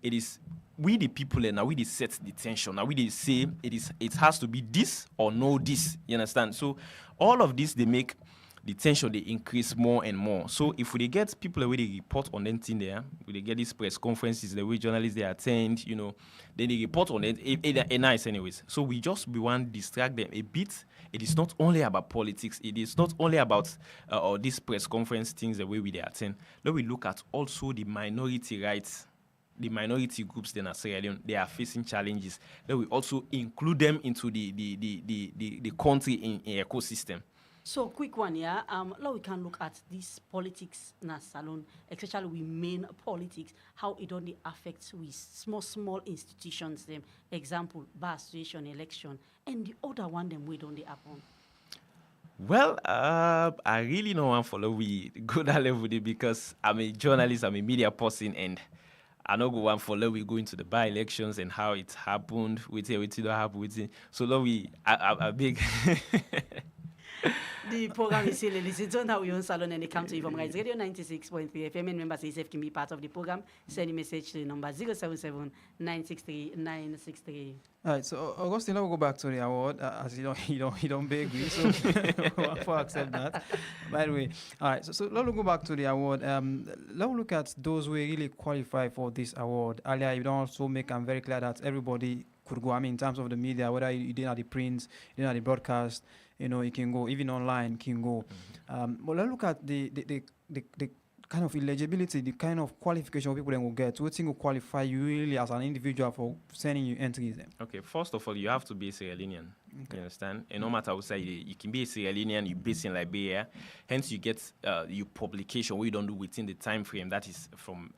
it is we the people now we set the tension. Now we say it has to be this or no this, you understand? So all of this they make the tension they increase more and more. So if we get people where they report on anything there, we get these press conferences, the way journalists they attend, then they report on it nice anyways. So we want to distract them a bit. It is not only about politics. It is not only about or these press conference things the way we they attend. Then we look at also the minority rights. The minority groups in Sierra Leone, they are facing challenges. Then we also include them into the country in ecosystem. So quick one, yeah. Now we can look at this politics in a salon, especially with main politics, how it only affects with small institutions. Them example, bar association, election, and the other one them we don't happen. Well, I really don't want to follow we go that level because I'm a journalist, I'm a media person, and I know go one follow we go into the by-elections and how it happened, with it don't happen with it. So now I big. The program is still listened to Wi Yone Salone and they come to you from Radio 96.3 FM. And members ASF can be part of the program. Send a message to the number 077 963 963. All right, so Augustine, let's go back to the award. As you don't beg me, so for accept that. By the way, all right, so let's go back to the award. Let's look at those who really qualify for this award. Earlier, you don't also make them very clear that everybody could go. I mean, in terms of the media, whether you didn't have the print, you didn't have the broadcast, you can go, even online, can go. But let's look at the kind of eligibility, the kind of qualification people then will get. What thing will qualify you really as an individual for sending you entries? Then? Okay, first of all, you have to be a Sierra Leonean. Okay. You understand? And no matter what say, you can be a Sierra Leonean, you're based in Liberia. Hence, you get your publication where you don't do within the time frame that is from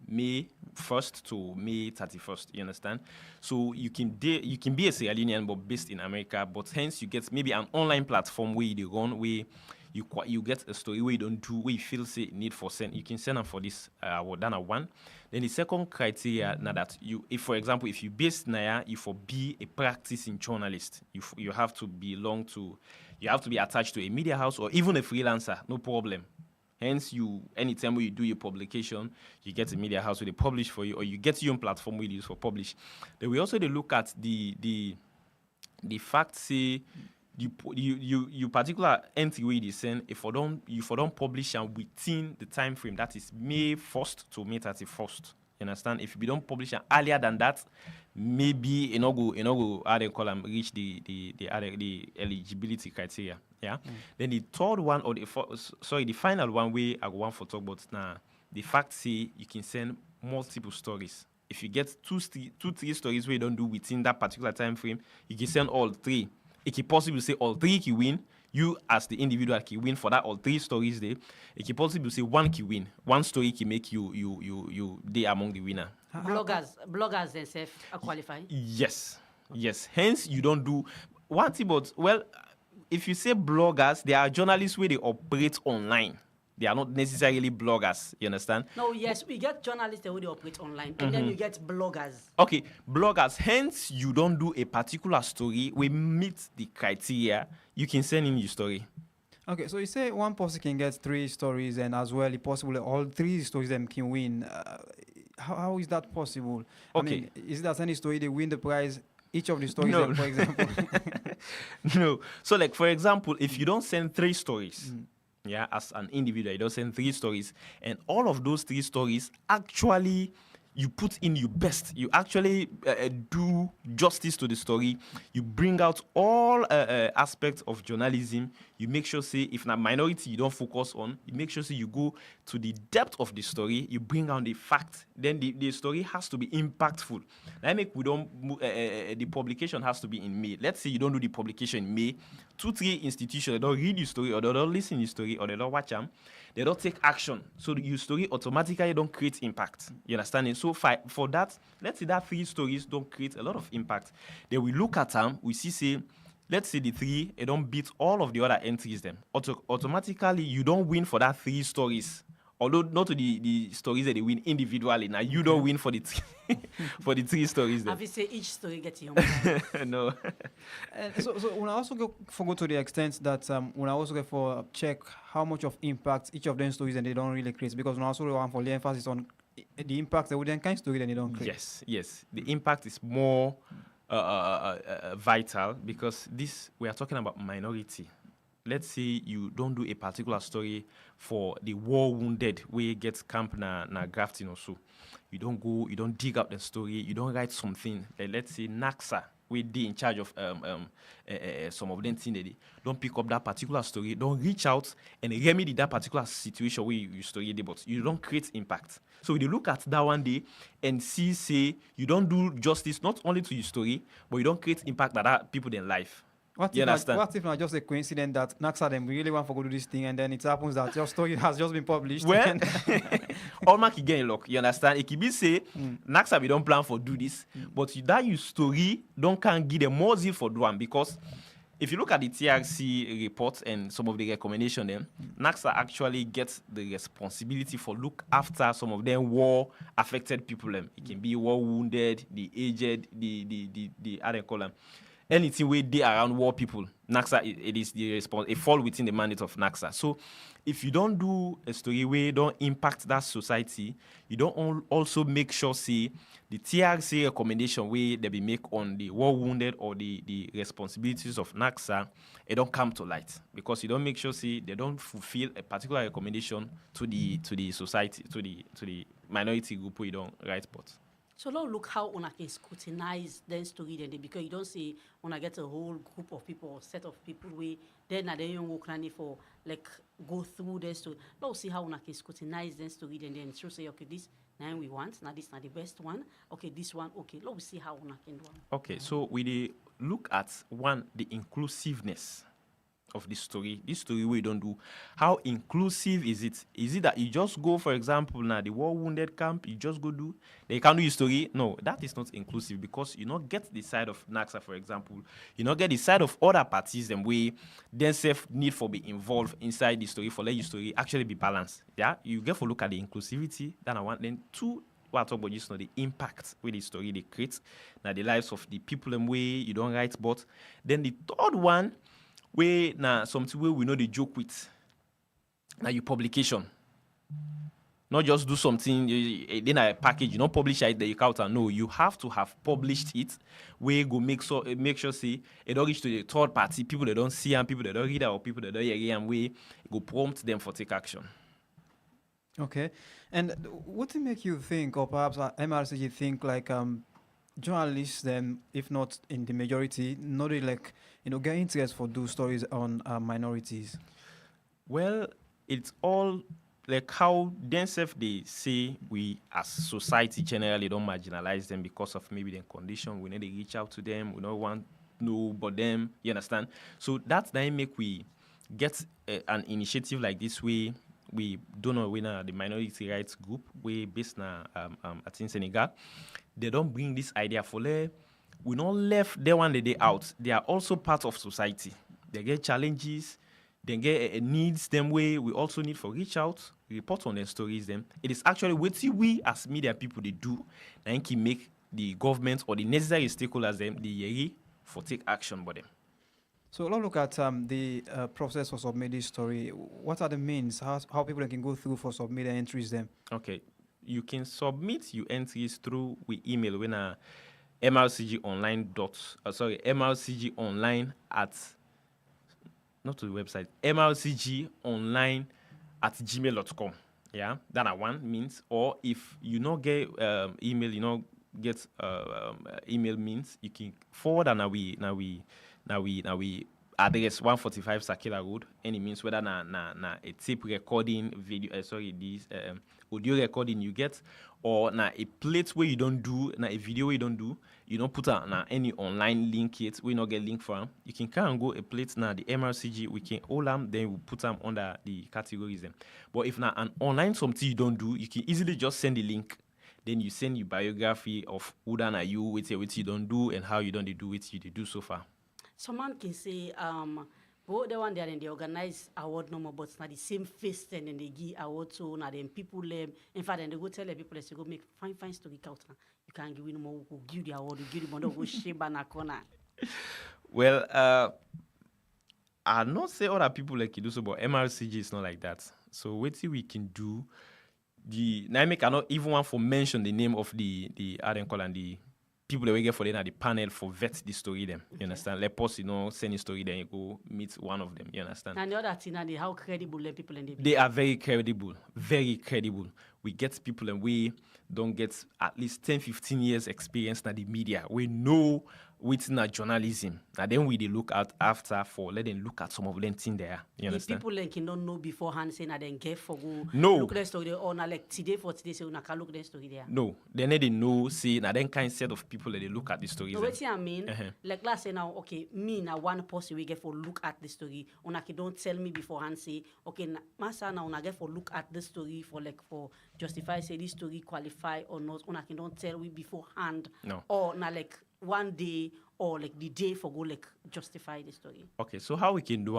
May 1st to May 31st, you understand? So you can be a Sierra Leonean but based in America, but hence you get maybe an online platform where you run where you get a story where you don't do where you feel say need for send. You can send them for this done at one. Then the second criteria now that if for example if you based Naya, you for be a practicing journalist, you have to belong to, you have to be attached to a media house or even a freelancer, no problem. Hence, anytime when you do your publication, you get a media house where they publish for you, or you get your own platform where you use for publish. Then we also look at the fact say you particular entry where they send if you don't publish and within the time frame that is May 1st to May 31st. You understand? If you don't publish earlier than that, maybe you know go how they call them reach the eligibility criteria. Yeah. Then the third one or the final one where I want to talk about now, the fact say you can send multiple stories. If you get two, three stories where you don't do within that particular time frame, you can send all three. It can possibly say all three can win. You as the individual can win for that all three stories there. It can possibly say one can win. One story can make you they among the winner. Bloggers themselves are qualified. Yes. Hence you don't do one thing, but well, if you say bloggers, they are journalists where they operate online. They are not necessarily bloggers. You understand? No, yes, we get journalists who they operate online, and then you get bloggers. Okay, bloggers. Hence, you don't do a particular story. We meet the criteria. You can send in your story. Okay, so you say one person can get 3 stories, and as well, if possible, all 3 stories them can win. How is that possible? Okay, I mean, is that any story they win the prize? Each of the stories, no. For example. No. So, like for example, if you don't send 3 stories. Yeah, as an individual, you don't send 3 stories, and all of those 3 stories actually you put in your best. You actually do justice to the story. You bring out all aspects of journalism. You make sure, say, if a minority you don't focus on, you make sure, say, you go to the depth of the story. You bring out the fact. Then the story has to be impactful. That make we don't. The publication has to be in May. Let's say you don't do the publication in May. 2-3 institutions, they don't read your story, or they don't listen to your story, or they don't watch them. They don't take action. So your story automatically don't create impact. You understand? So for that, let's say that 3 stories don't create a lot of impact. Then we look at them, we see, let's say the 3, they don't beat all of the other entries them. Automatically, you don't win for that 3 stories. Although not to the stories that they win individually. Now you don't win for the for the 3 stories. Have you say each story gets your No. So when I also go to the extent that when I also go for check how much of impact each of them stories and they don't really create, because when I also want for the emphasis on the impact that would then kind of story that they don't create. Yes. The impact is more vital, because we are talking about minority. Let's say you don't do a particular story for the war wounded where you get camp na grafting or so. You don't dig up the story, you don't write something. Let's say NAXA, where they in charge of some of them things they don't pick up that particular story, don't reach out and remedy that particular situation where you story it, but you don't create impact. So when you look at that one day and say you don't do justice not only to your story, but you don't create impact that people in life. What if not just a coincidence that Naxa them really want to go do this thing, and then it happens that your story has just been published? Well, all mark again, look, you understand? It could be say Naxa we don't plan for do this, but that your story can't give them more zeal for do one, because if you look at the TRC report and some of the recommendations, then Naxa actually gets the responsibility for look after some of them war affected people. It can be war wounded, the aged, the how they call them. Anything where they around war people, NAXA, it is the response. It fall within the mandate of NAXA. So, if you don't do a story where you don't impact that society, you don't also make sure, say, the TRC recommendation where they be make on the war wounded or the responsibilities of NAXA, it don't come to light, because you don't make sure, say, they don't fulfill a particular recommendation to the society, to the minority group where you don't write but. So now look how una can scrutinize then story then, because you don't see una get a whole group of people or set of people where then they don't work for like go through their story. Now see how una can scrutinize then story then so say okay, this now we want, now this not the best one. Okay, this one, okay. Now we see how una can do one. Okay, so we look at one, the inclusiveness of this story we don't do. How inclusive is it? Is it that you just go, for example, now the war wounded camp, you just go do, they can't do your story? No, that is not inclusive, because you not get the side of NAXA, for example. You not get the side of other parties, them way themselves need for be involved inside the story for let your story actually be balanced. Yeah, you get to look at the inclusivity. Then I want then two. What I talk about just know the impact with the story they create, now the lives of the people and way you don't write, but then the third one. Where now something where we know the joke with now your publication. Not just do something then a package, you don't publish it, then you count and no, you have to have published it where go make sure say it don't reach to the third party, people that don't see and people that don't read or people that don't hear and way go prompt them for take action. Okay. And what to make you think, or perhaps MRCG think like journalists, then, if not in the majority, not really like, get interest for do stories on minorities? Well, it's all like how themselves they say we as society generally don't marginalize them because of maybe their condition. We need to reach out to them. We don't want to know about them. You understand? So that's then make we get an initiative like this way. We don't know when the minority rights group we based na in Senegal. They don't bring this idea for we not left they one day out. They are also part of society. They get challenges, they get needs them way. We also need for reach out, report on their stories them. It is actually what we as media people they do and can make the government or the necessary stakeholders them the for take action by them. So let's look at the process for submitting this story. What are the means? How people can go through for submitting entries them? Okay. You can submit your entries through we email when mrcgonline at not to the website, mrcgonline@gmail.com. Yeah, that one means. Or if you not get email, you know get email means, you can forward and we address 145 Sakila Road. Any means whether na a tape recording video, this audio recording you get, or na a plate where you don't do, na a video where you don't put na any online link yet, we not get link from. You can come and go a plate na the MRCG, we can hold them, then we put them under the categories them. But if na an online something you don't do, you can easily just send the link. Then you send your biography of who done are you, what you don't do, and how you don't do it you do so far. Someone can say, both the one there and they organize award no more, but it's not the same face and then they give award to now then people in fact then they go tell the people let's go make fine story count. You can't give no more, we'll give the award, you give the money, go shape na corner. Well, I'll not say other people like you do so, but MRCG is not like that. So what we can do, the Naime cannot even want to mention the name of the call and the people that we get for them at the panel for vet the story them. You understand? Let us, send a story, then you go meet one of them. You understand? And the other thing, how credible the people in the they are very credible. Very credible. We get people and we don't get at least 10-15 years experience in the media. We know within our journalism. And then we they look at after for let them look at some of them things there. You understand? People like don't know beforehand saying that then get for go look the story or na like today say una can look the story there. No, they need to know see na then kind set of people that they look at the stories. No, what I mean, like let's say now, okay, me na one person we get for look at the story. Una don't tell me beforehand say, okay, Massah now una get for look at the story for justify say this story qualify or not. Una don't tell we beforehand. No. Or na like one day or like the day for go justify the story. Okay, so how we can do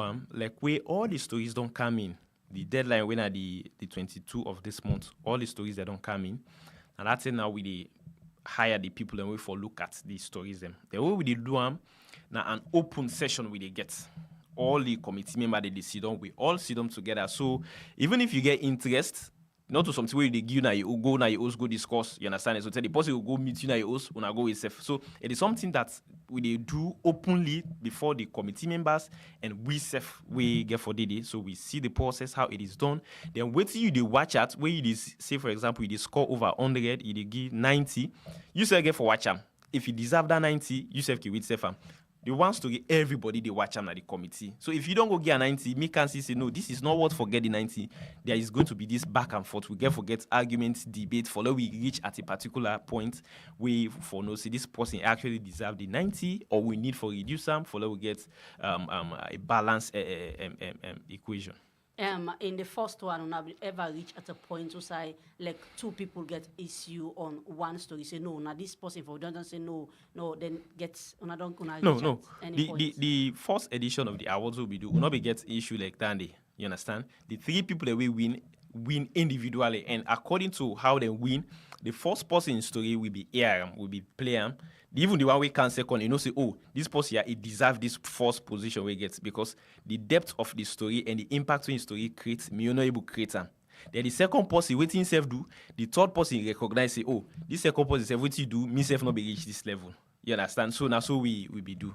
where all the stories don't come in. The deadline when at the 22 of this month, all the stories that don't come in. And that's it now we hire the people and we for look at the stories them. The way we do now an open session we they get. All the committee members they sit down, we all sit down together. So even if you get interest, not to something where they give you go now you go discuss, you understand? So tell the person will go meet you now you host when I go with self. So it is something that we do openly before the committee members and we self we get for DD. So we see the process how it is done. Then wait till you they watch at where you say for example you score over 100, you give 90, you say get for watch them. If you deserve that 90, you self can with self. The one story, everybody they watch them at the committee. So if you don't go get a 90, me can say no, this is not what forget the 90. There is going to be this back and forth. We get forget arguments, debate, follow we reach at a particular point we for no see this person actually deserve the 90 or we need for reduce them, follow we get a balanced equation. In the first one, we have ever reached at a point to say like two people get issue on one story. Say no, now this person for don't say no, then gets no. The first edition of the awards will not be get issue like that. You understand? The three people that we win individually, and according to how they win, the first person in story will be ARM, will be player. Even the one we can second, say, oh, this person here, it deserves this first position we get because the depth of the story and the impact in the story creates me not able to create them. Then the second person waiting self do, the third person recognize say, oh, this second person self what you do, me self not be reach this level. You understand? So now so we be do.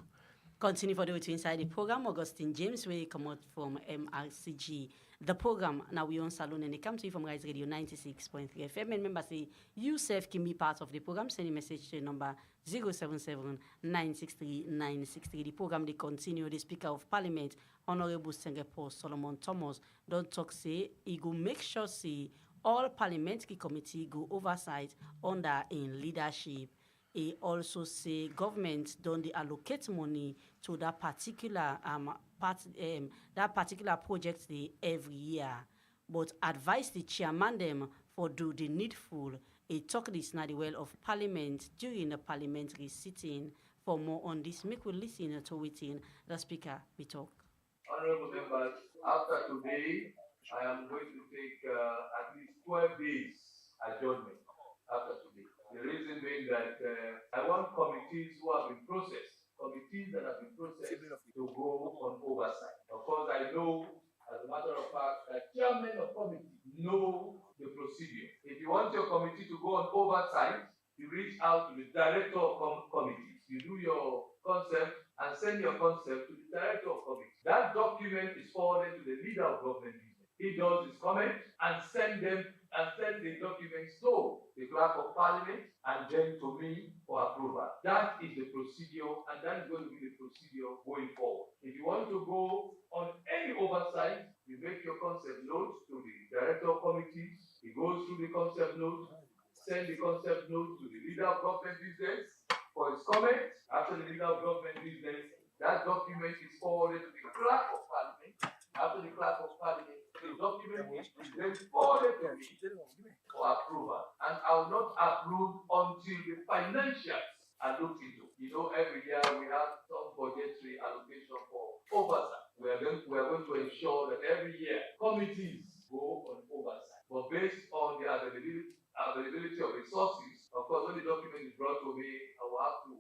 Continue for the way to inside the program. Augustine James, where come out from MRCG. The program, now we on Salone, and they come to you from Rise Radio 96.3 FM. And remember, say, you self can be part of the program. Send a message to number 077-963-963. The program, they continue. The Speaker of Parliament, Honorable Singapore Solomon Thomas, don't talk, say, he go make sure, say, all parliamentary committee go oversight under in leadership. He also say government don't allocate money to that particular project every year, but advise the chairman them for do the needful. He talk this now the well of parliament during the parliamentary sitting. For more on this, make we listen to within the speaker we talk. Honorable members, after today, I am going to take at least 12 days adjournment after today. The reason being that I want committees who have been processed, to go on oversight. Of course, I know, as a matter of fact, that chairmen of committee know the procedure. If you want your committee to go on oversight, you reach out to the director of committees. You do your concept, and send your concept to the director of committee. That document is forwarded to the leader of government business. He does his comment and send the documents to the clerk of parliament and then to me for approval. That is the procedure, and that is going to be the procedure going forward. If you want to go on any oversight, you make your concept note to the director of committees. He goes through the concept note, send the concept note to the leader of government business for his comment. After the leader of government business, that document is forwarded to the clerk of parliament. After the clerk of parliament, the document is then forwarded to me for approval. And I will not approve until the financials are looked into. You know, every year we have some budgetary allocation for oversight. We are going to ensure that every year committees go on oversight. But based on the availability of resources, of course, when the document is brought to me, I will have to,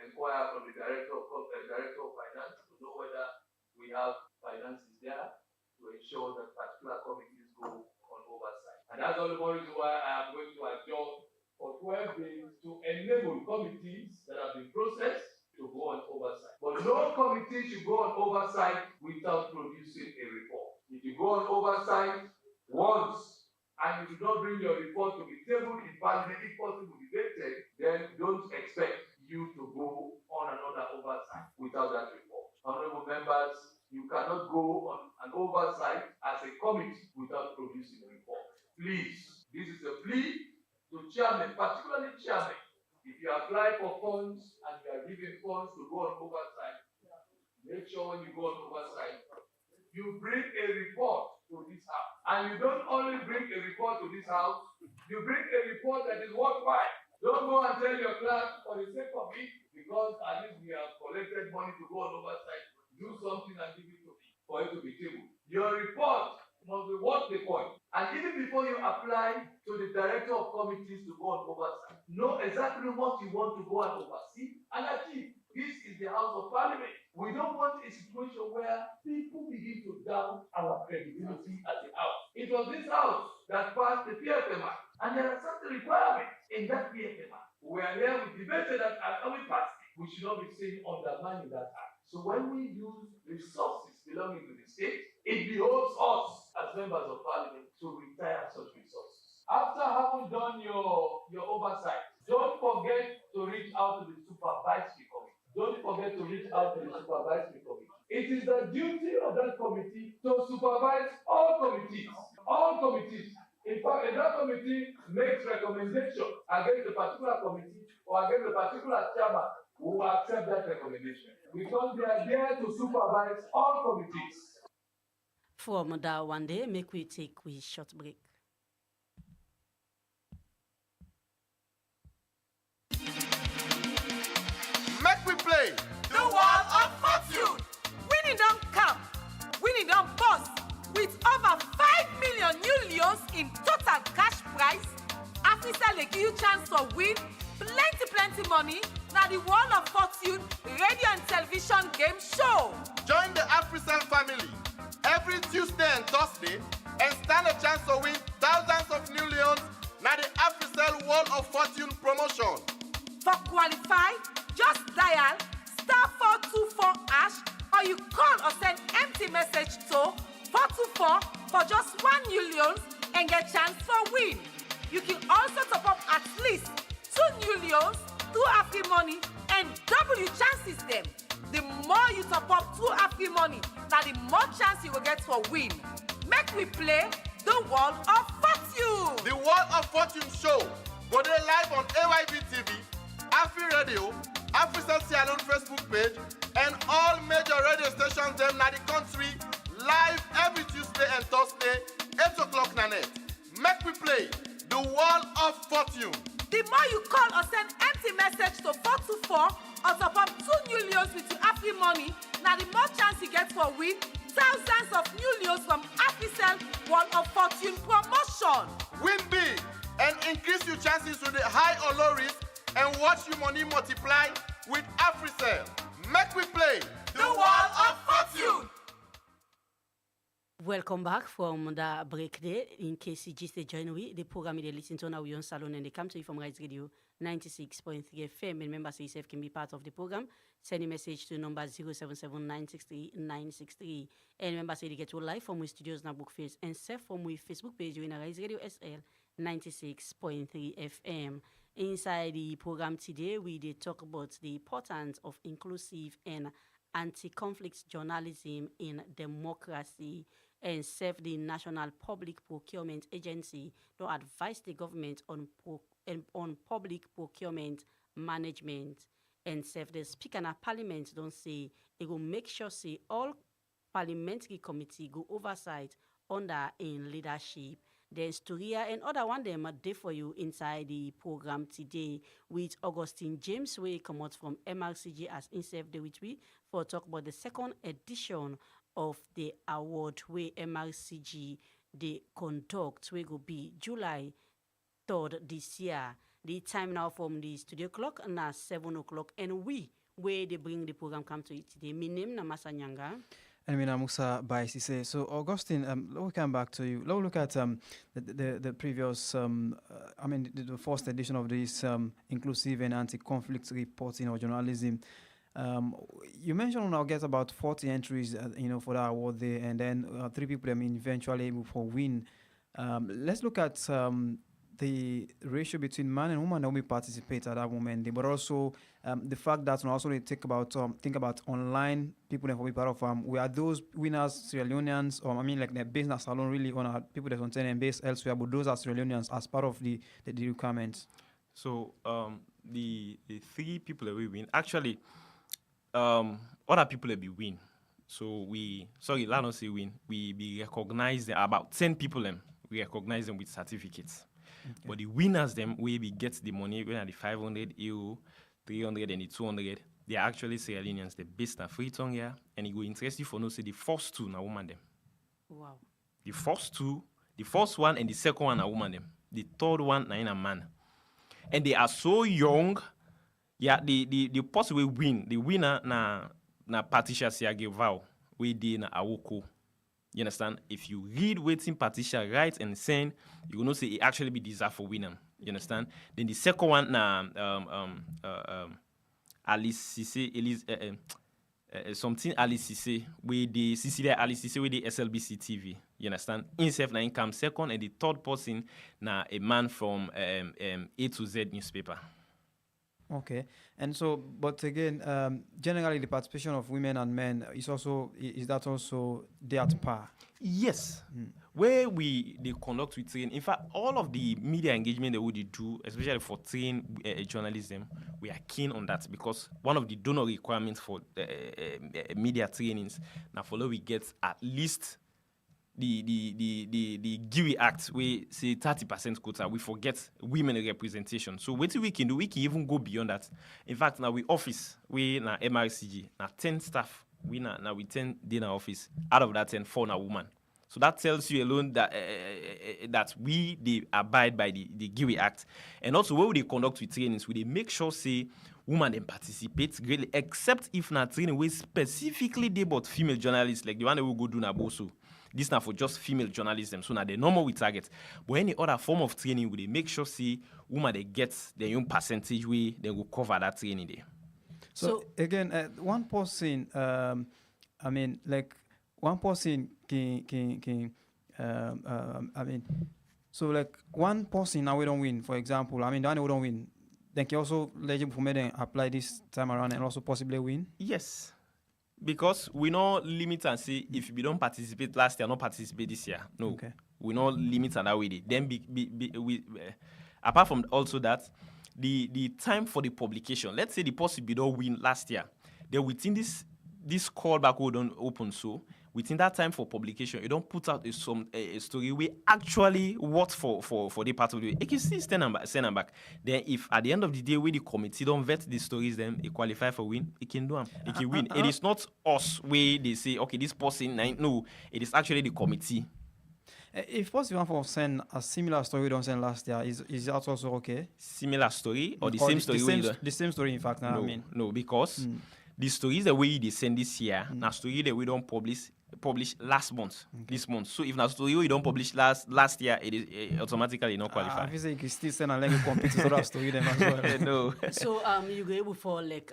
inquire from the director of finance to know whether we have finances there to ensure that particular committees go on oversight. And that's all the more reason why I am going to adjourn for 12 days to enable committees that have been processed to go on oversight. But no committee should go on oversight without producing a report. If you go on oversight once and you do not bring your report to be tabled in parliament, if possible debated, then don't expect you to go on another oversight without that report. Honorable members, you cannot go on an oversight as a committee without producing a report. Please, this is a plea to chairman, particularly chairman. If you apply for funds and you are given funds to go on oversight, make sure when you go on oversight, you bring a report to this house. And you don't only bring a report to this house, you bring a report that is worthwhile. Don't go and tell your clerk for the sake of it, because at least we have collected money to go on oversight. Do something and give it to me for it to be tabled. Your report must be worth the point. And even before you apply to the director of committees to go on oversight, know exactly what you want to go and oversee and achieve. This is the House of Parliament. We don't want a situation where people begin to doubt our credibility as a house. It was this house that passed the PFMI, and there are certain requirements in that PFMI. We are here, we debated that, and we passed it. We should not be seen undermining that act. So when we use resources belonging to the state, it behoves us as members of parliament to retire such resources. After having done your oversight, don't forget to reach out to the supervisory committee. Don't forget to reach out to the supervisory committee. It is the duty of that committee to supervise all committees. All committees. In fact, if that committee makes recommendation against a particular committee or against a particular chairman, we will accept that recommendation because they are there to supervise all committees. From that one day, make we take a short break. Make we play the Wall of Fortune. Winning don't come, winning don't bust. With over 5 million new leons in total cash prize, Africa will give you chance to win plenty money. Now the Wall of Fortune radio and television game show. Join the AfriCell family every Tuesday and Thursday and stand a chance to win thousands of new leons. Now the AfriCell Wall of Fortune promotion. For qualify, just dial *424# or you call or send empty message to 424 for just 1 new leons and get chance for win. You can also top up at least 2 new leons, 2 Afri money, and double your chances them. The more you top up 2 Afri money, now the more chance you will get for win. Make we play the Wall of Fortune. The Wall of Fortune show go there live on AYB TV, Afri Radio, AfriCell Salone Facebook page, and all major radio stations them na the country live every Tuesday and Thursday, 8 o'clock na net. Make we play the Wall of Fortune. The more you call or send empty message to 424 or top up 2 new leons with your Afri money, now the more chance you get for win thousands of new leons from AfriCell Wall of Fortune promotion. Win big and increase your chances to the high or low risk and watch your money multiply with AfriCell. Make we play the Wall of Fortune. Welcome back from the break there. In case you just join we, the program is listening to Wi Yone Salone and they come to you from 96.3 FM. Remember, say yourself can be part of the program. Send a message to number 077-963-963. And remember, say they get to live from we studios na book face and self from we Facebook page in Rise Radio SL 96.3 FM. Inside the program today, we did talk about the importance of inclusive and anti-conflict journalism in democracy, and serve the National Public Procurement Agency to advise the government on public procurement management, and serve the Speaker of Parliament don't say it will make sure say all parliamentary committee go oversight under in leadership. There's Storia and other one them are there for you inside the program today with Augustine James, we come out from MRCG as himself there with we for talk about the second edition of the award where MRCG they conduct we go be July 3rd this year. The time now from the studio clock now 7 o'clock, and we where they bring the program come to it today. My name is Massah Nyanga. And I'm Musa by Sesay. So Augustine, we'll come back to you. Let's look at the previous, the first edition of this inclusive and anti-conflict reporting or journalism. You mentioned I'll get about 40 entries, for that award there, and then 3 people eventually able for win. Let's look at the ratio between man and woman that will participate at that moment, but also the fact that also they think about online people that will be part of we are those winners Sierra Leoneans, or like the business salon really on people that contain and based elsewhere, but those are Sierra Leoneans as part of the requirements. So the 3 people that we win actually other people that we win. So let us say win. We recognize about 10 people them. We recognize them with certificates. Okay. But the winners them where we get the money, when are the 500 euro, 300 and the 200, they are actually Sierra Leoneans, the best na Freetown here, and it will interest you for no say the first 2 na woman them. Wow. The first one and the second one na woman them. The third one na in a man. And they are so young. Yeah, the person will win. The winner na Patricia Siagevao, we did na Awoko. You understand? If you read waiting Patricia write and send, you will not say it actually be deserved for winner. You understand? Then the second one na Alice Sesay, something Alice Sesay, with the Cecilia Alice Sesay with the SLBC TV. You understand? Himself na income second, and the third person na a man from A to Z newspaper. Okay, and so, but again, generally the participation of women and men is that also they at par? Yes, where they conduct with train. In fact, all of the media engagement that we do, especially for train journalism, we are keen on that because one of the donor requirements for media trainings now follow we get at least the GIWI Act, we say 30% quota. We forget women representation. So what we can do, we can even go beyond that. In fact, now we office, we na MRCG, now 10 staff, we now we 10 in our office. Out of that 10, 4 na woman. So that tells you alone that that they abide by the GIWI Act. And also where they conduct with trainings, they make sure say women then participate greatly, except if na training we specifically they about female journalists, like the one that we go do na Boso. This now for just female journalism, so now the normal we target. But any other form of training, we make sure see women they get their own percentage way, they will cover that training there. So again, one person, one person can so like one person now we don't win, for example. The one we don't win, then can also eligible for me then apply this time around and also possibly win. Yes. Because we not limit and say if we don't participate last year, not participate this year. No, okay. We not limit and that way. Then apart from also that, the time for the publication. Let's say the person we don't win last year. Then within this callback we don't open so within that time for publication, you don't put out a story we actually worth for the part of the way. You can still send them back. Then if at the end of the day, when the committee don't vet the stories, then it qualify for win, it can do them. It can win. It is not us where they say, okay, this person, no, it is actually the committee. If possible for send a similar story we don't send last year, is that also okay? Similar story or the same story? The same story, in fact. No, because the stories the way they send this year, now story that we don't publish published last month, this month. So if na story you don't publish last year, it is automatically not qualified. I feel like you still send a language compete to other story them as well. No. So you go able for like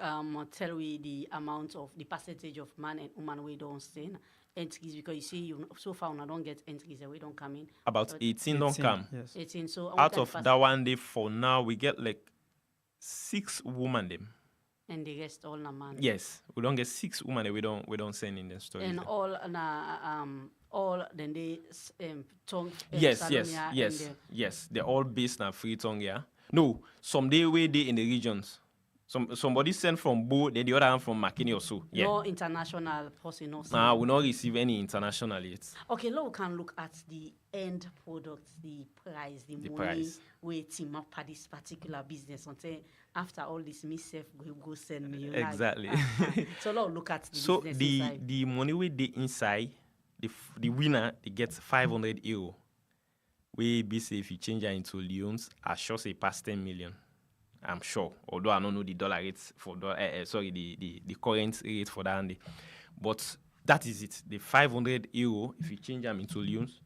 tell we the amount of the percentage of man and woman we don't send entries, because you see you so far I don't get entries and we don't come in. About 18 don't come. Yes. 18. So Out of that one day for now, we get like 6 women them. And the rest all na man. Yes, we don't get 6 women that we don't send in the story. And all then they tongue. Yes. They're all based on free tongue, yeah. No, some day we they in the regions. Somebody sent from Bo, then the other one from Makini or so. Yeah. No international person, no. Nah, we not receive any international yet. Okay, now we can look at the end product, the price, the money price. we team up at this particular business. Until after all this, myself go send me. Exactly. So now look at the so business the inside. the money we the inside, the winner they gets €500. We be say if you change that into leons, I sure say past 10 million. I'm sure, although I don't know the dollar rates for the current rate for that, but that is it. The €500, if you change them into leons,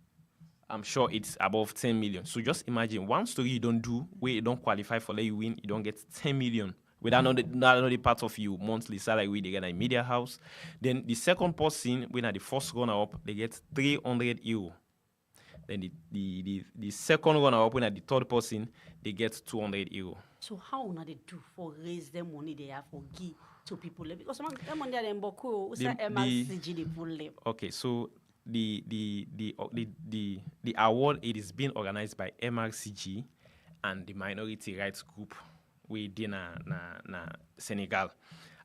I'm sure it's above 10 million. So just imagine one story you don't do where you don't qualify for let you win, you don't get 10 million. Without another part of you monthly salary, we they get a media house. Then the second person, when at the first runner up, they get €300. Then the second runner up, when at the third person, they get €200. So how na they do for raise the money they have for give to people? Because some money they mboko, usa MRCG they pull them. Okay, so the award, it is being organized by MRCG and the minority rights group within na Senegal.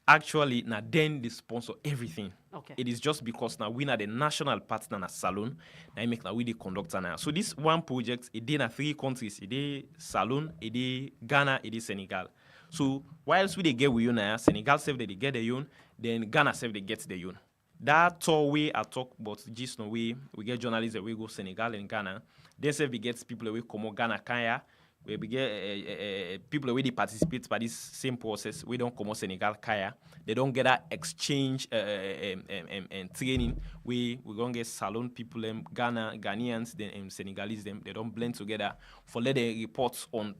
Actually, now then they sponsor everything. Okay. It is just because now we are the national partner na Salone. Now make now we the conductor now. So this one project, it did in 3 countries. It did Salone, it did Ghana, it did Senegal. So whilst we they get with you now, Senegal self they get the yun, then Ghana self they get the yun. That tour way I talk about just no way we get journalists that we go Senegal and Ghana. Then self we get people that we come Ghana Kenya. We get people where they participate by this same process. We don't come out Senegal Kaya. They don't get that exchange and training. We gonna get Salone people, Ghanaians, then Senegalese them. They don't blend together for let them report on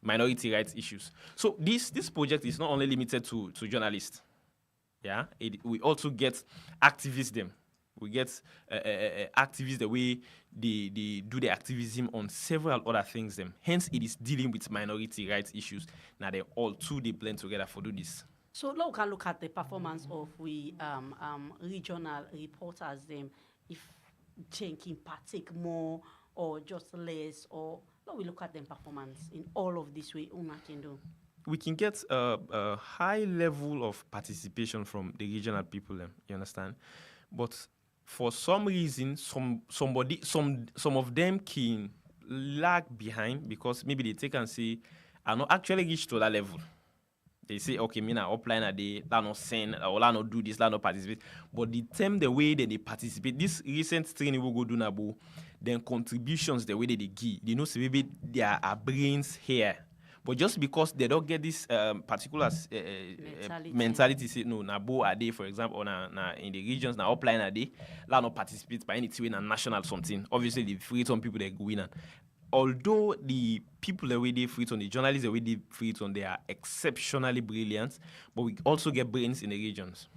minority rights issues. So this project is not only limited to journalists. Yeah, we also get activists them. We get activists the way they do the activism on several other things. Them. Hence, it is dealing with minority rights issues. Now, they all they blend together for do this. So now we can look at the performance of we regional reporters. Them, if Jenkin partake more or just less, or now we look at them performance in all of this way. Una can do. We can get a high level of participation from the regional people. You understand, but for some reason, some of them can lag behind because maybe they take and say, I not actually reach to that level. They say, okay, me now upline a day, I not send, or I not do this, I not participate. But the way that they participate, this recent training we go do now, then contributions the way that they give, they know so maybe there are brains here. But just because they don't get this particular mentality, say no, na bo a day, for example, or na in the regions, na upline a day, la no participate by any team in national something. Obviously, the free on people they go in. Although the people that we free on, the journalists that we free on, they are exceptionally brilliant, but we also get brains in the regions.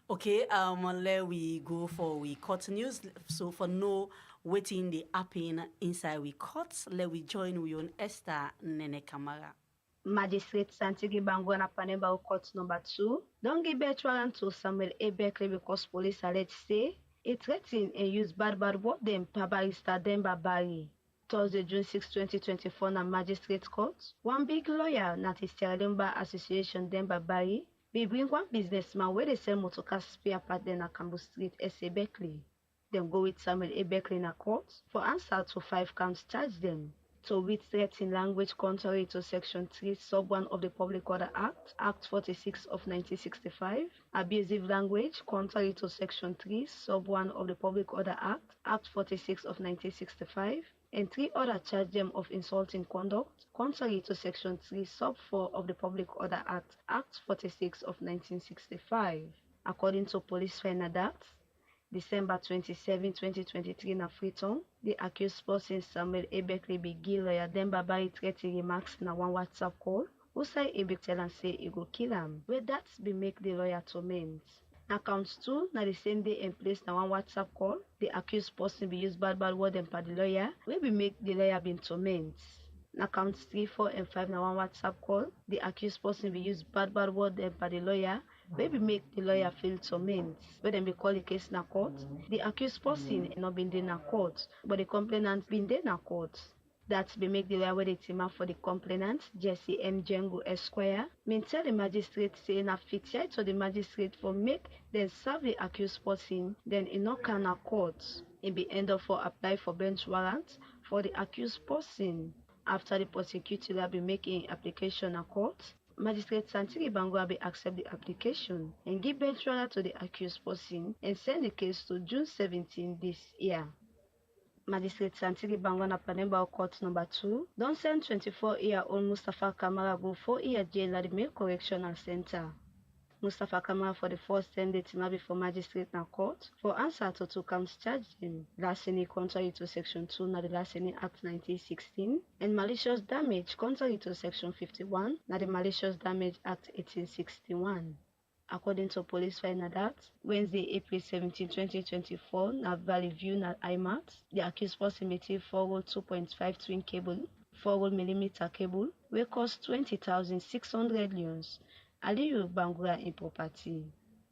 Okay, let we go for we cut news. So for no waiting the happen inside we cut, let we join we on Esther Nene Kamara. Magistrate Santigi Bangwana Panemba court number 2 don't give bail warrant to Samuel Ebekle because police alleged say it threatened and used bad word them per barrister Demba Bari. Thursday, June 6, 2024 na magistrate court. One big lawyer, Nati Demba Association Demba Bari, we bring one businessman where they sell motorcar spare part then na Cambo Street, S.A. Beckley. Them go with Samuel Ebekle in a court for answer to 5 counts charge them. So with threatening language contrary to Section 3, Sub 1 of the Public Order Act, Act 46 of 1965, abusive language contrary to Section 3, Sub 1 of the Public Order Act, Act 46 of 1965, and 3 other charge them of insulting conduct contrary to Section 3, Sub 4 of the Public Order Act, Act 46 of 1965. According to police finder that, December 27, 2023 na Freetown, the accused person Samuel Ebekle be give lawyer dem Babari threatening remarks na one WhatsApp call. Usai Ebek tell am say he go kill am, wey that be make the lawyer torment. Na count 2 na the same day in place na one WhatsApp call. The accused person be use bad word dem pa the lawyer, wey be make the lawyer been torment. Na count 3, 4, and 5 na one WhatsApp call. The accused person be use bad word dem pa the lawyer, wey be make the lawyer feel torment. Wey dem be call the case na court. The accused person not been dey na court, but the complainant been dey na court. That be make the lawyer wey dey team up for the complainant, Jesse M. Jengo Esquire, mean tell the magistrate say na fixed to the magistrate for make then serve the accused person, then e no can na court. E be end up for apply for bench warrant for the accused person. After the prosecutor be making application na court, Magistrate Santiri Bangwa be accept the application and give bench warrant to the accused person and send the case to June 17 this year. Magistrate Santiri Bangwa na Panemba Court number 2 don't send 24-year-old Mustafa Kamara go 4-year jail at the Male Correctional Center. Mustafa Kamara for the first time they team up before magistrate na court for answer to 2 counts charged him. Larceny contrary to section 2 na the Larceny Act 1916 and malicious damage contrary to section 51 na the Malicious Damage Act 1861. According to police file na that, Wednesday, April 17, 2024, na Valley View na IMAT, the accused person received 4-roll 2.5 twin cable, 4-roll millimeter cable, wey cost 20,600 leons. Aliyu Bangura in property.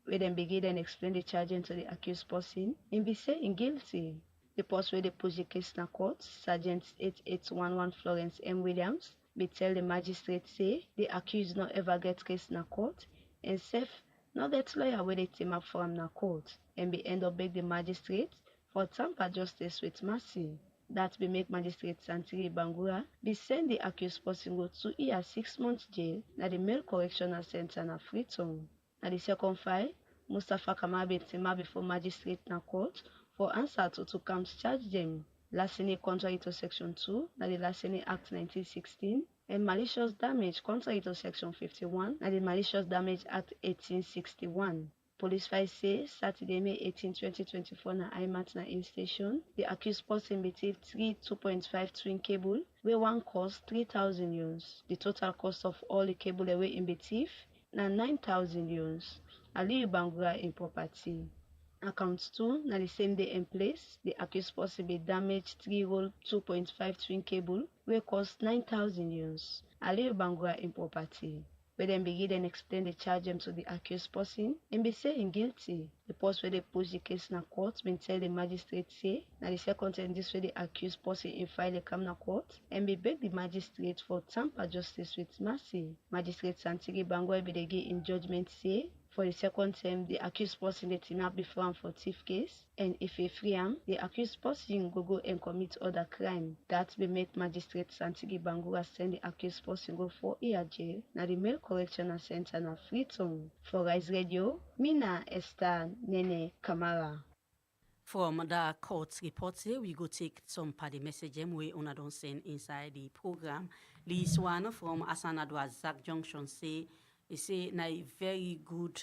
Where dem begin and explain the charging to the accused person, and be saying guilty. The post where they push the case na court, Sergeant 8811 Florence M. Williams, be tell the magistrate say the accused not ever get case na court, and safe not get lawyer where they team up from na court, and be end up beg the magistrate for tamper justice with mercy. That be make Magistrate Santiri Bangura be send the accused person go 2 years 6 months jail na the Male Correctional Center na Freetown. Na the second file, Mustafa Kamara be team up before magistrate na court for answer to 2 counts charged them. Larceny contrary to section 2 na the Larceny Act 1916 and malicious damage contrary to section 51 na the Malicious Damage Act 1861. Police file say Saturday, May 18, 2024 na IMAT na in-station, the accused person received 3 2.5 twin cable wey one cost 3,000 euros. The total cost of all the cable wey in received na 9,000 euros. Aliyu Bangura in property. Account 2 na the same day in place, the accused person be damaged 3-roll 2.5 twin cable wey cost 9,000 euros. Aliyu Bangura in property. Where dem begin and explain the charge to the accused person and be saying guilty. The post where they push the case na court been tell the magistrate say na the second time this way the accused person in file come na court and be beg the magistrate for tamper justice with mercy. Magistrate Santiri Bangwa be the give in judgment say for the second time the accused person they team up before him for thief case, and if he free him, the accused person go and commit other crime. That will make Magistrate Santiri Bangura send the accused person go 4-year jail na the Male Correctional Center na Freetown. For Rise Radio, Mina Esther Nene Kamara. From the court report here, we go take some party message we una don't send inside the program. This one from Asanadwa Zak Junction say na a very good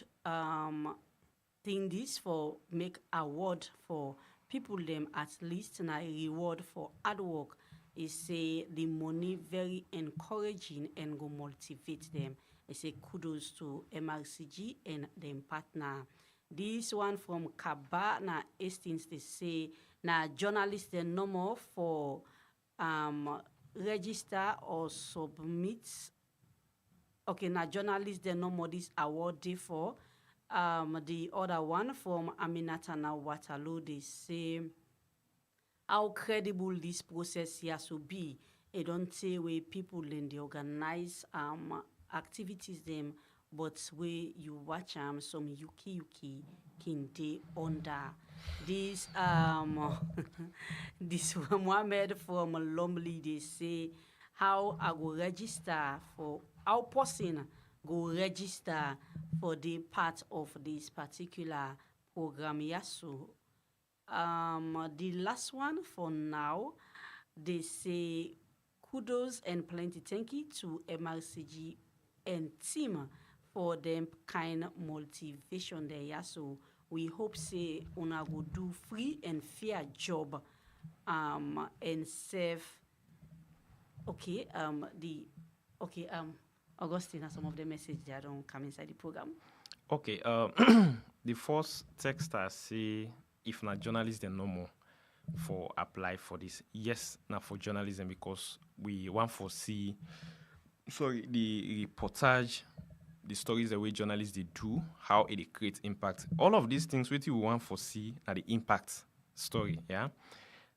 thing this for make award for people them at least na a reward for hard work. He say the money very encouraging and go motivate them. He say kudos to MRCG and them partner. This one from Kaba na Hastings, they say na journalists the number for register or submit. Okay, na journalists the number this award day for. The other one from Aminata na Waterloo, they say how credible this process here should be. It don't say where people in the organize activities them, but where you watch some yuki can they under this this Mohammed from Lumley, they say how I go register for how person go register for the part of this particular program. Yasu. The last one for now, they say kudos and plenty thank you to MRCG and team for them kind motivation there. Yeah, so we hope say una go do free and fair job and serve Augustine has some of the messages that don't come inside the program. Okay, the first texter say if not journalists then no more for apply for this. Yes, not for journalism because we want to see the reportage, the stories the way journalists they do, how it creates impact. All of these things we want to see are the impact story, yeah.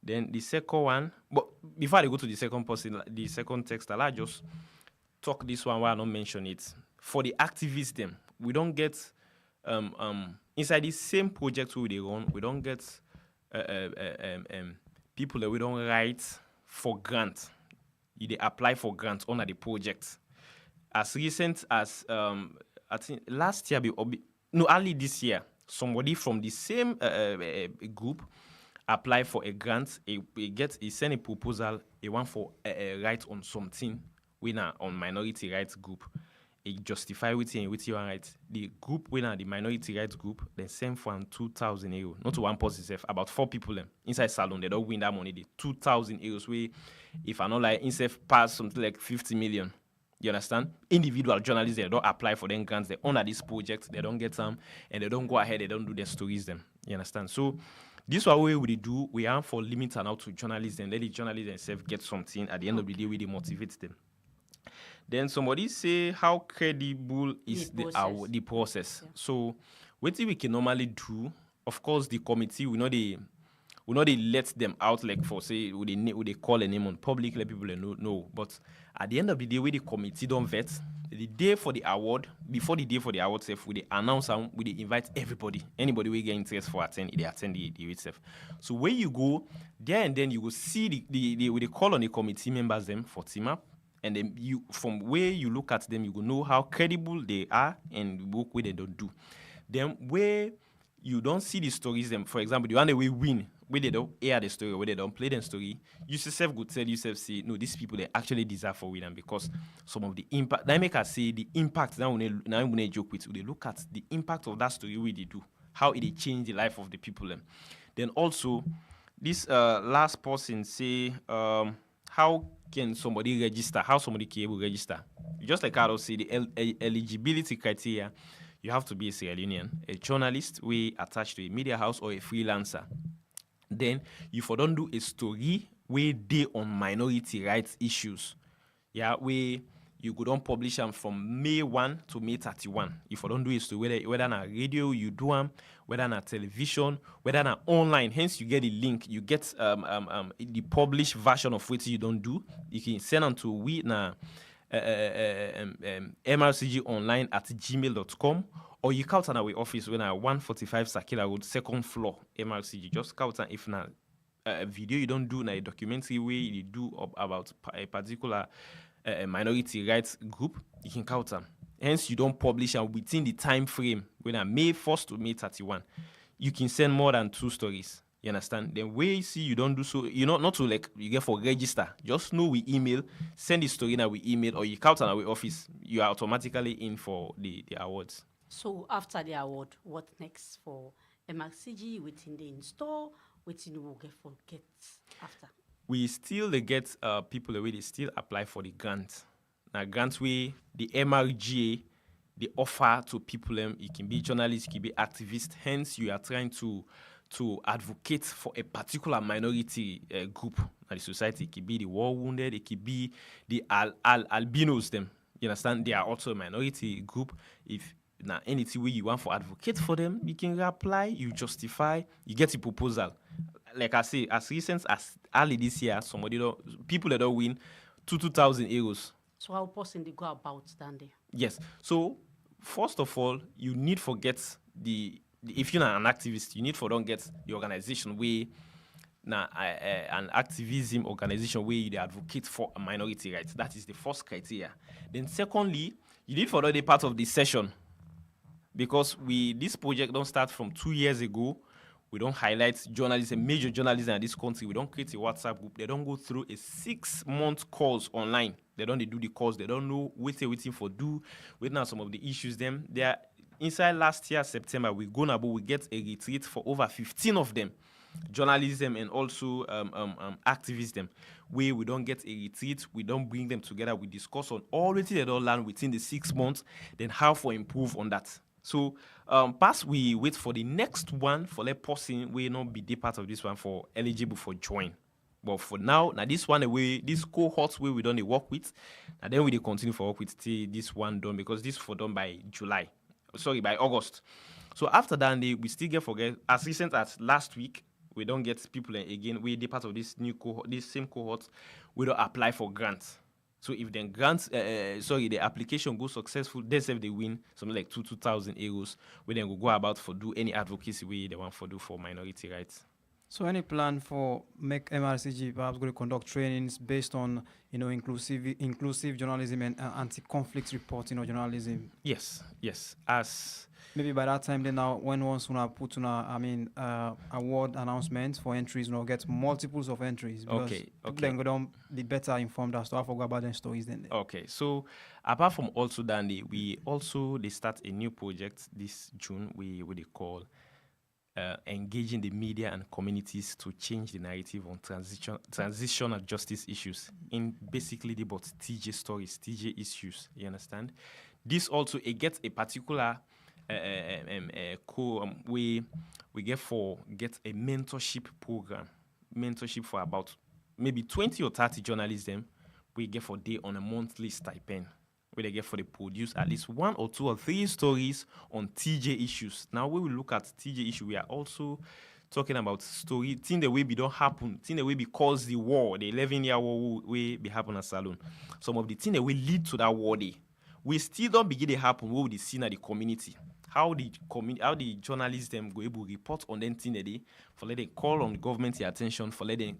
Then the second one, but before I go to the second person, the second text, I'll just talk this one where I don't mention it. For the activists, them, we don't get inside the same project we run, we don't get people that we don't write for grant. They apply for grants under the project. As recent as I think last year, early this year, somebody from the same group apply for a grant. He send a proposal. He want for a right on something. Winner on minority rights group. He justify with you right. The group winner, the minority rights group, then send for €2,000. Not to one person, about 4 people inside Salone. They don't win that money. The €2,000 way, if I not like inside pass something like 50 million. You understand? Individual journalists, they don't apply for them grants. They honor this project. They don't get some, and they don't go ahead. They don't do their stories. Them. You understand? So this what we do. We are for limit and out to journalists and let the journalists themselves get something. At the end of the day, we motivate them. Then somebody say how credible is the process. Yeah. So what we can normally do, of course, the committee we know they let them out like for say would they call a name on public, let people know. But at the end of the day, the committee don't vet the day for the award. Before the day for the award, self, we announce and we invite everybody. Anybody we get interest for attend, they attend the itself. So when you go there and then you will see the call on the committee members them for team up. And then you, from where you look at them, you will know how credible they are and work where they don't do. Then where you don't see the stories, them, for example, the one that we win, where they don't air the story, where they don't play the story, you yourself could tell yourself, say, no, these people, they actually deserve for winning because some of the impact, that make us say the impact, now when I joke with you, they look at the impact of that story, where they do, how it change the life of the people. Then also, this last person say, how can somebody register? How somebody can able register? Just like I say, the eligibility criteria, you have to be a Sierra Leonean, a journalist, we attached to a media house or a freelancer. Then you don't do a story where they on minority rights issues. Yeah, where you go don't publish them from May 1 to May 31. If you don't do it, so whether on a radio you do them, whether on a television, whether on online, hence you get a link, you get the published version of what you don't do. You can send them to we na mrcgonline@gmail.com, or you count on our office when I 145 Sakila Road, second floor, MRCG. Just count on if na a video you don't do, na a documentary way you do about a particular minority rights group, you can count them. Hence, you don't publish them within the time frame when I May 1st to May 31. You can send more than 2 stories. You understand? Then where you see you don't do so, you know, not to like you get for register. Just know we email, send the story now we email, or you count on our office. You are automatically in for the awards. So after the award, what next for MRCG within the in-store, within we'll get after? We still get people away, they still apply for the grant. Now, grant way, the MRGA, they offer to people, it can be journalists, it can be activists. Hence, you are trying to advocate for a particular minority group in the society. It could be the war wounded, it could be the albinos, them. You understand? They are also a minority group. If now anything way you want for advocate for them, you can apply, you justify, you get a proposal. Like I say, as recent as early this year, people that don't win €2,000. So how person they go about standing? Yes. So first of all, you need to get if you're not an activist, you need to don't get the organization where an activism organization where you advocate for a minority rights. That is the first criteria. Then secondly, you need to be part of the session, because this project don't start from 2 years ago. We don't highlight journalism, major journalism in this country. We don't create a WhatsApp group. They don't go through a 6-month course online. They don't do the course. They don't know what they're waiting for. Waiting on some of the issues. They are inside last year, September, we get a retreat for over 15 of them, journalism and also activism, where we don't get a retreat, we don't bring them together, we discuss on all what they don't learn within the 6 months, then how to improve on that. So, past we wait for the next one for let person will not be the part of this one for eligible for join. But for now this one away, this cohorts where we don't work with, and then we continue for work with till this one done because this for done by by August. So after that, we still get forget as recent as last week. We don't get people again. We the part of this new cohort, this same cohort. We don't apply for grants. So if then grants, the application goes successful, they say they win something like 2,000 euros. We then go about for do any advocacy way they want for do for minority rights. So any plan for make MRCG perhaps going to conduct trainings based on inclusive journalism and anti-conflict reporting journalism? Yes. As maybe by that time, then now when once we put award announcements for entries, get multiples of entries. Okay. Then go down be better informed as to how forget about them stories then. Okay. So apart from also Dandy, they start a new project this June. We call engaging the media and communities to change the narrative on transitional justice issues in basically about TJ stories, TJ issues. You understand? This also it gets a particular we get a mentorship program, mentorship for about maybe 20 or 30 journalists. We get for day on a monthly stipend. Where they get for the produce at least 1 or 2 or 3 stories on TJ issues. Now, when we look at TJ issue, we are also talking about story, thing the way be don't happen, thing the way because the war, the 11-year war will be happen at Salone. Some of the things that will lead to that war day, we still don't begin to happen. What we see in the community? How the journalists them go able to report on them thing that they for let them call on the government attention for let them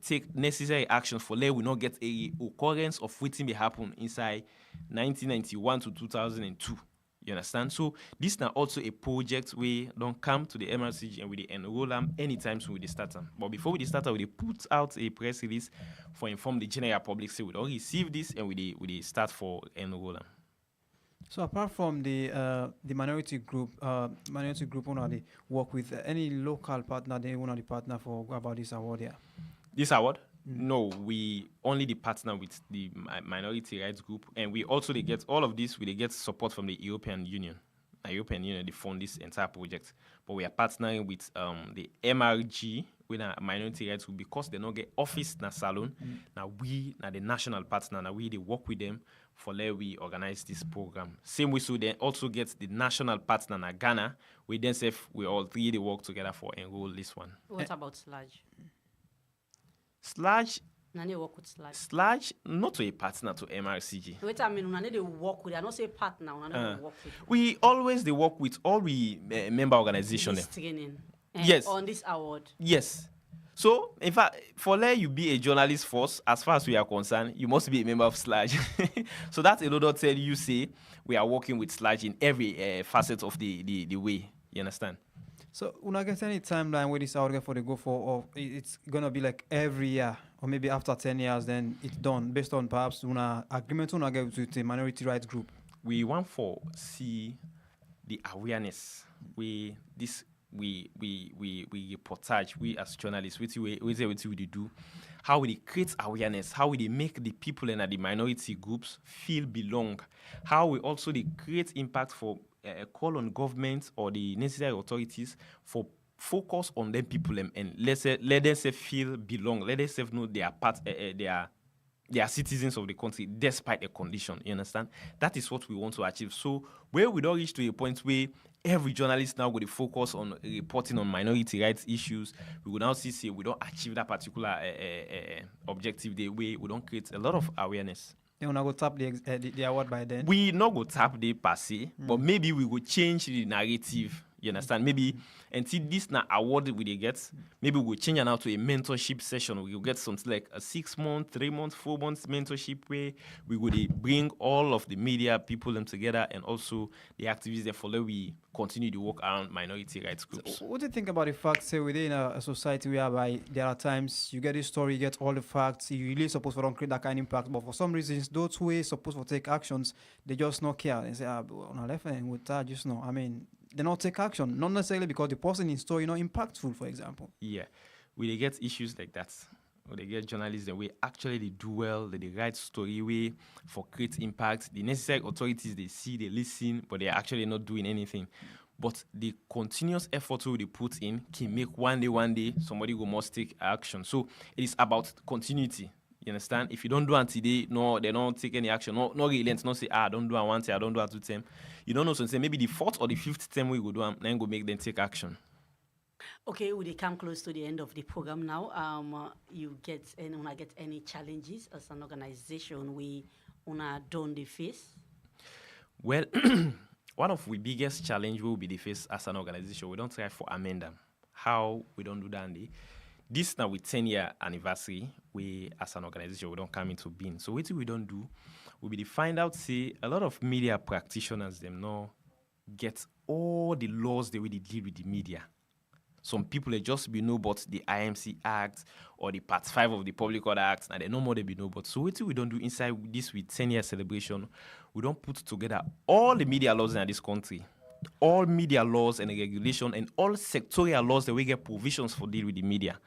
take necessary action for let we not get a occurrence of waiting be happen inside 1991 to 2002. You understand? So this now also a project we don't come to the MRCG and we enroll them anytime soon with the start them. But before we start, we put out a press release for inform the general public say we don't receive this and we start for enroll them. So apart from the minority group owner, they work with any local partner, they want the partner for about this award here. This award? No, we only the partner with the minority rights group, and we also they get all of this. We get support from the European Union. The European Union they fund this entire project, but we are partnering with the MRG with a minority rights group because they don't get office na Salone. Now we the national partner. Now we they work with them for let we organize this program. Same way, so they also get the national partner na Ghana. We then say we all three they work together for enroll this one. What about Sludge? Sludge. Nane work with Sludge. Sludge not a partner to MRCG. Wait a minute, nane they work with. I don't say partner. Nane work with. We always they work with all we member organization. This training. Yes. On this award. Yes. So, in fact, for let you be a journalist first, as far as we are concerned, you must be a member of Sludge. So that's a lot of tell you say we are working with Sludge in every facet of the way. You understand? So, when I get any timeline where this award for the go for, or it's gonna be like every year, or maybe after 10 years, then it's done based on perhaps una agreement una get with the minority rights group. We want for see the awareness. We reportage, we as journalists, we do, how we create awareness, how we make the people in the minority groups feel belong, how we also create impact for call on government or the necessary authorities for focus on them people and let them say feel belong, let them say know they are part, they are citizens of the country despite the condition. You understand? That is what we want to achieve. So where we don't reach to a point where every journalist now going to focus on reporting on minority rights issues, we will now see we don't achieve that particular objective the way we don't create a lot of awareness. You wanna go tap the award by then? We not go tap the per se, but maybe we will change the narrative. You understand? Maybe until this now award we they get, maybe we'll change it now to a mentorship session. We'll get something like a 6 month, 3 months, 4 months mentorship where we would bring all of the media people them together and also the activists that follow we continue to work around minority rights groups. What do you think about the fact, say, within a society whereby there are times you get a story, you get all the facts, you really supposed to don't create that kind of impact, but for some reasons, those who are supposed to take actions, they just not care. They say, on the left end, with that, just no. I mean, they not take action, not necessarily because the person in story, impactful, for example. Yeah, we they get issues like that. Or they get journalists the way actually they do well, they write story way for create impact. The necessary authorities they see, they listen, but they're actually not doing anything. But the continuous effort they put in can make one day somebody will must take action. So it is about continuity. You understand? If you don't do it today, no, they don't take any action. No relent, not say, I don't do it one time, I don't do it 2 times. You don't know, so say maybe the 4th or the 5th time we go do it, then go make them take action. Okay, we come close to the end of the program now. You get any challenges as an organization we don't face? Well, one of the biggest challenge will be the face as an organization. We don't try for amend them. How we don't do that? This now with 10-year anniversary, we as an organization we don't come into being. So what we don't do, we be to find out say a lot of media practitioners them now get all the laws the way they deal with the media. Some people they just be know about the IMC Act or the Part 5 of the Public Order Act, and they know more they be know about. So what we don't do inside this with 10-year celebration, we don't put together all the media laws in this country, all media laws and regulation, and all sectorial laws that we get provisions for deal with the media.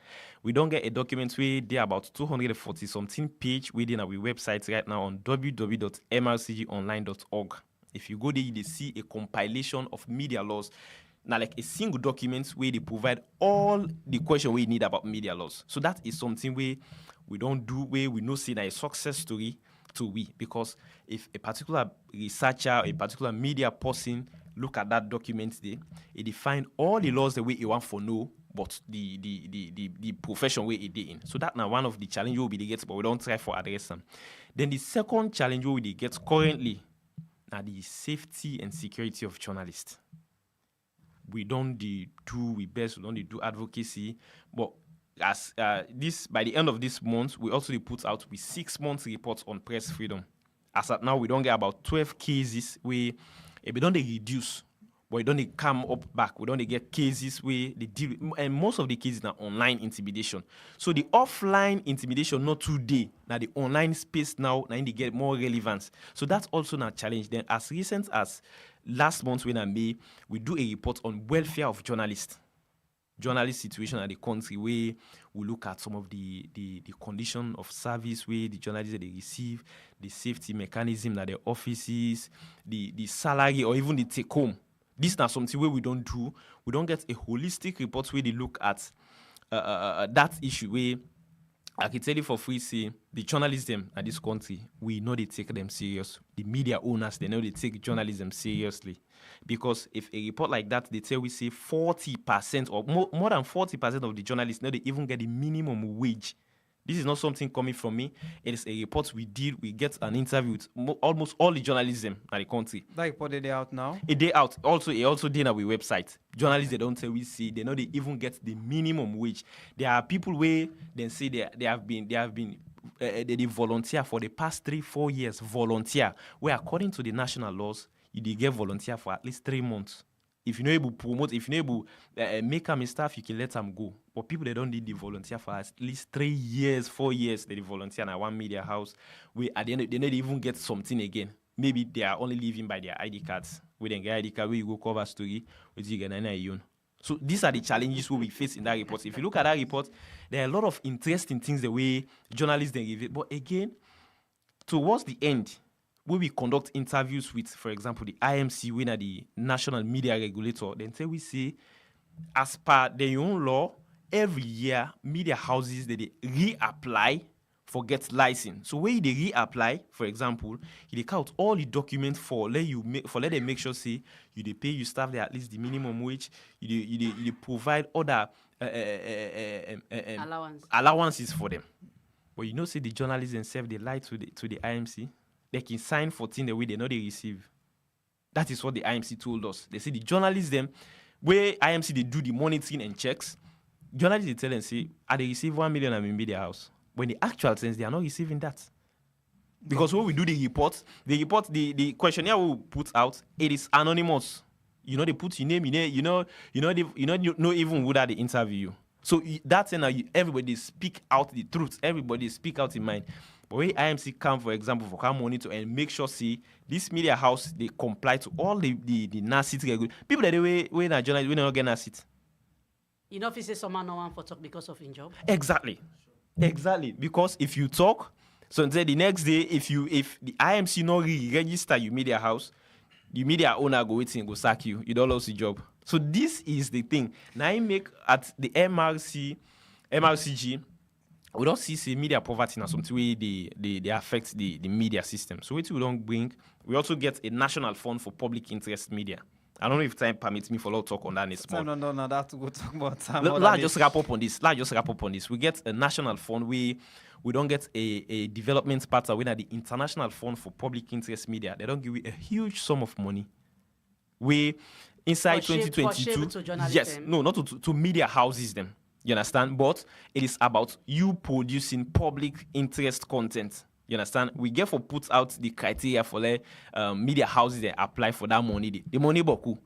We don't get a document where they about 240 something page within our website right now on www.mrcgonline.org. If you go there, you see a compilation of media laws. Now, like a single document where they provide all the question we need about media laws. So that is something where we don't do, where we know see that a success story to we. Because if a particular researcher, a particular media person look at that document there, it define all the laws the way you want for know, but the profession where it in. So that now one of the challenges we get, but we don't try for address them. Then the second challenge we get currently now the safety and security of journalists. We don't do we best, we don't do advocacy, but as this by the end of this month, we also put out with 6 months reports on press freedom. As at now, we don't get about 12 cases where we don't reduce, but we don't come up back. We don't get cases where they deal with, and most of the cases are online intimidation. So the offline intimidation not today. Now the online space now they get more relevance. So that's also not a challenge. Then as recent as last month when I May, we do a report on welfare of journalists. Journalist situation at the country where we look at some of the condition of service where the journalists that they receive, the safety mechanism that their offices, the salary or even the take home. This is not something where we don't do. We don't get a holistic report where they look at that issue where I can tell you for free, say the journalism at this country, we know they take them serious. The media owners, they know they take journalism seriously. Because if a report like that, they tell we say 40% or more than 40% of the journalists know they even get the minimum wage. This is not something coming from me. It is a report we did. We get an interview with almost all the journalism at the country. That report is out now? A day out. Also, it also did on our website. Journalists, they don't tell we see. They know they even get the minimum wage. There are people where they say they volunteer for the past 3-4 years. Volunteer. Where according to the national laws, you get volunteer for at least 3 months. If you're not able to promote, if you're not able to make them staff, you can let them go. But people, they don't need the volunteer for at least 3 years, 4 years. They volunteer in one media house. Where at the end, they don't even get something again. Maybe they are only living by their ID cards. With an ID card, where you go cover story, with you get an. So these are the challenges we face in that report. If you look at that report, there are a lot of interesting things the way journalists they give it. But again, towards the end, when we conduct interviews with, for example, the IMC, when are the national media regulator, then say we say, as per their own law, every year media houses they reapply for get license. So when they reapply, for example, they count all the documents for let them make sure say you pay your staff there at least the minimum wage. You provide other allowances for them. But you know, say the journalists themselves they lie to the IMC. They can sign 14 the way they know they receive. That is what the IMC told us. They say the journalists them where IMC they do the monitoring and checks, journalists they tell and say, they receive 1 million in media house. When the actual sense they are not receiving that. Because when we do the report, the questionnaire we put out, it is anonymous. You know, they put your name in there, you know even who that they interview you. So that's now everybody speak out the truth. Everybody speak out in mind. But when IMC come, for example, for come monitor and make sure see this media house they comply to all the NACIT regulations. People that we not journalists, we not get NACIT. You know if you say someone no one for talk because of in job? Exactly. Because if you talk, so the next day, if the IMC not register your media house, the media owner go waiting, go sack you. You don't lose your job. So this is the thing. Now I make at the MRCG, we don't see media poverty now something way they affect the media system. So what we don't bring, we also get a national fund for public interest media. I don't know if time permits me for a lot of talk on that. No, that's good talk about time. Let's just wrap up on this. We get a national fund. We don't get a development partner. We have the International Fund for Public Interest Media. They don't give you a huge sum of money. We inside 2022. Yes, no, not to media houses them. You understand? But it is about you producing public interest content. You understand? We get for put out the criteria for media houses that apply for that money. The money boku,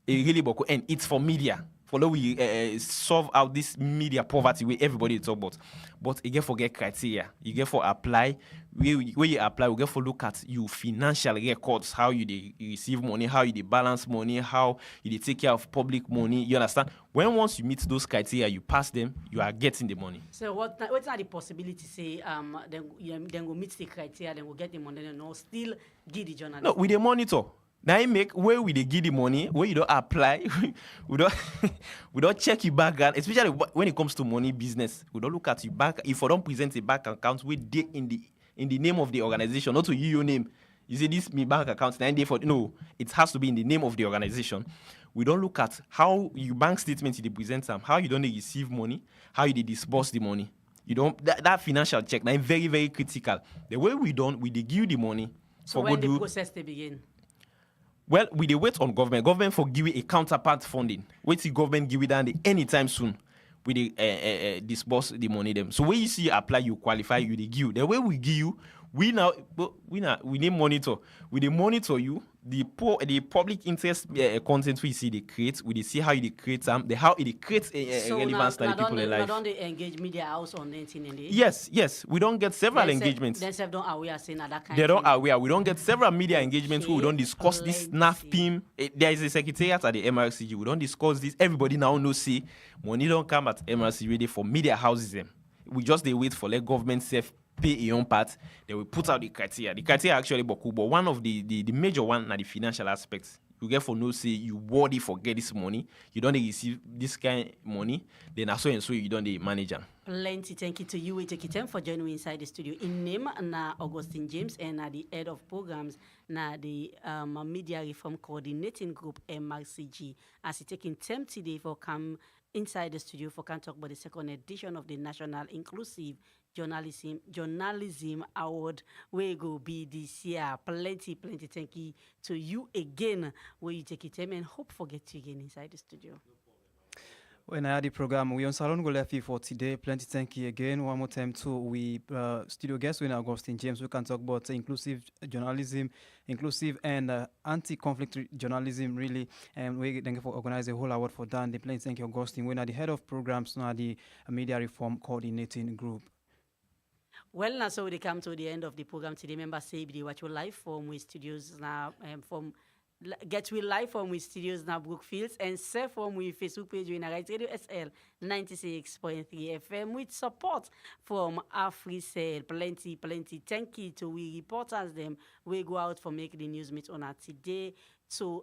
really boku, and it's for media. For that we solve out this media poverty where everybody talk about. But you get for get criteria. You get for apply. Where you apply, we get for look at your financial records, how you receive money, how you balance money, how you take care of public money. You understand? Once you meet those criteria, you pass them, you are getting the money. So what's the possibility say then go meet the criteria, then we'll get the money and still give the journalist? No, we the monitor. Now I make where we they give the money, where you don't apply, we don't check your background, especially when it comes to money business. We don't look at your bank. If we don't present a bank account, we they in the name of the organization, not to your name. You say this me bank account 9 day for no, it has to be in the name of the organization. We don't look at how your bank statement you present them, how you don't receive money, how you disburse the money. You don't that financial check now very, very critical. The way we give you the money. So when the process they begin? Well, we wait on government. Government for give you a counterpart funding. Wait till government give it down anytime soon. We disburse the money them. So when you see you apply, you qualify, you they give. The way we give you, we need monitor. We monitor you. The public interest content we see they create. We see how you create them. How it creates relevance to the people in life. Don't they engage media house on anything in it? Yes. We don't get several engagements. They don't aware saying that kind. They don't aware. We don't get several media engagements where we don't discuss this NAFPIM. There is a secretariat at the MRCG. We don't discuss this. Everybody now knows see money don't come at MRCG ready for media houses them. We just they wait for government self pay a own part, they will put out the criteria. The criteria actually boku, but one of the major one are the financial aspects. You get for no say you worthy for get this money, you don't receive this kind of money, then so and so you don't the manager. Plenty thank you to you, Etekitem, for joining me inside the studio. In name na Augustine James and the head of programs na the media reform coordinating group MRCG. As he taking time today for come inside the studio for can talk about the second edition of the National Inclusive Journalism Award where go be this year. Plenty thank you to you again where you take it and hope forget you again inside the studio. When I had the program, Wi Yone Salone go left for today. Plenty thank you again. One more time too. We studio guest with Augustine James. We can talk about inclusive journalism, inclusive and anti-conflict journalism really. And we thank you for organizing a whole award for that. The plenty thank you, Augustine. We're the head of programs now the media reform coordinating group. Well, now so we come to the end of the program today. Remember, say the watch your live from we studios now from get we live from we studios now Brookfields and share from we Facebook page in Radiosl 96.3 FM with support from AfriCell. Plenty. Thank you to we reporters them. We go out for make the news meet on our today. To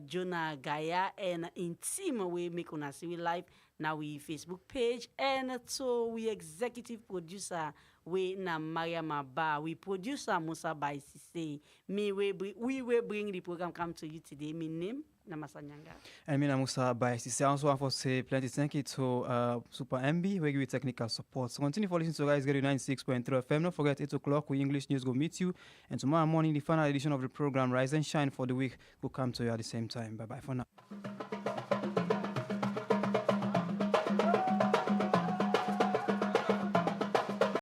Jonah Gaya and in team we make on us we live now we Facebook page and so we executive producer we na Mariama Ba, we producer Musa by Sesay. We will bring the program come to you today. My name na Massah. And me na Musa by Sesay. Also want to say plenty thank you to Super MB where give you technical support. So continue for listening to guys get 96.3 FM. Don't forget 8 o'clock we English news go meet you. And tomorrow morning the final edition of the program Rise and Shine for the week will come to you at the same time. Bye bye for now.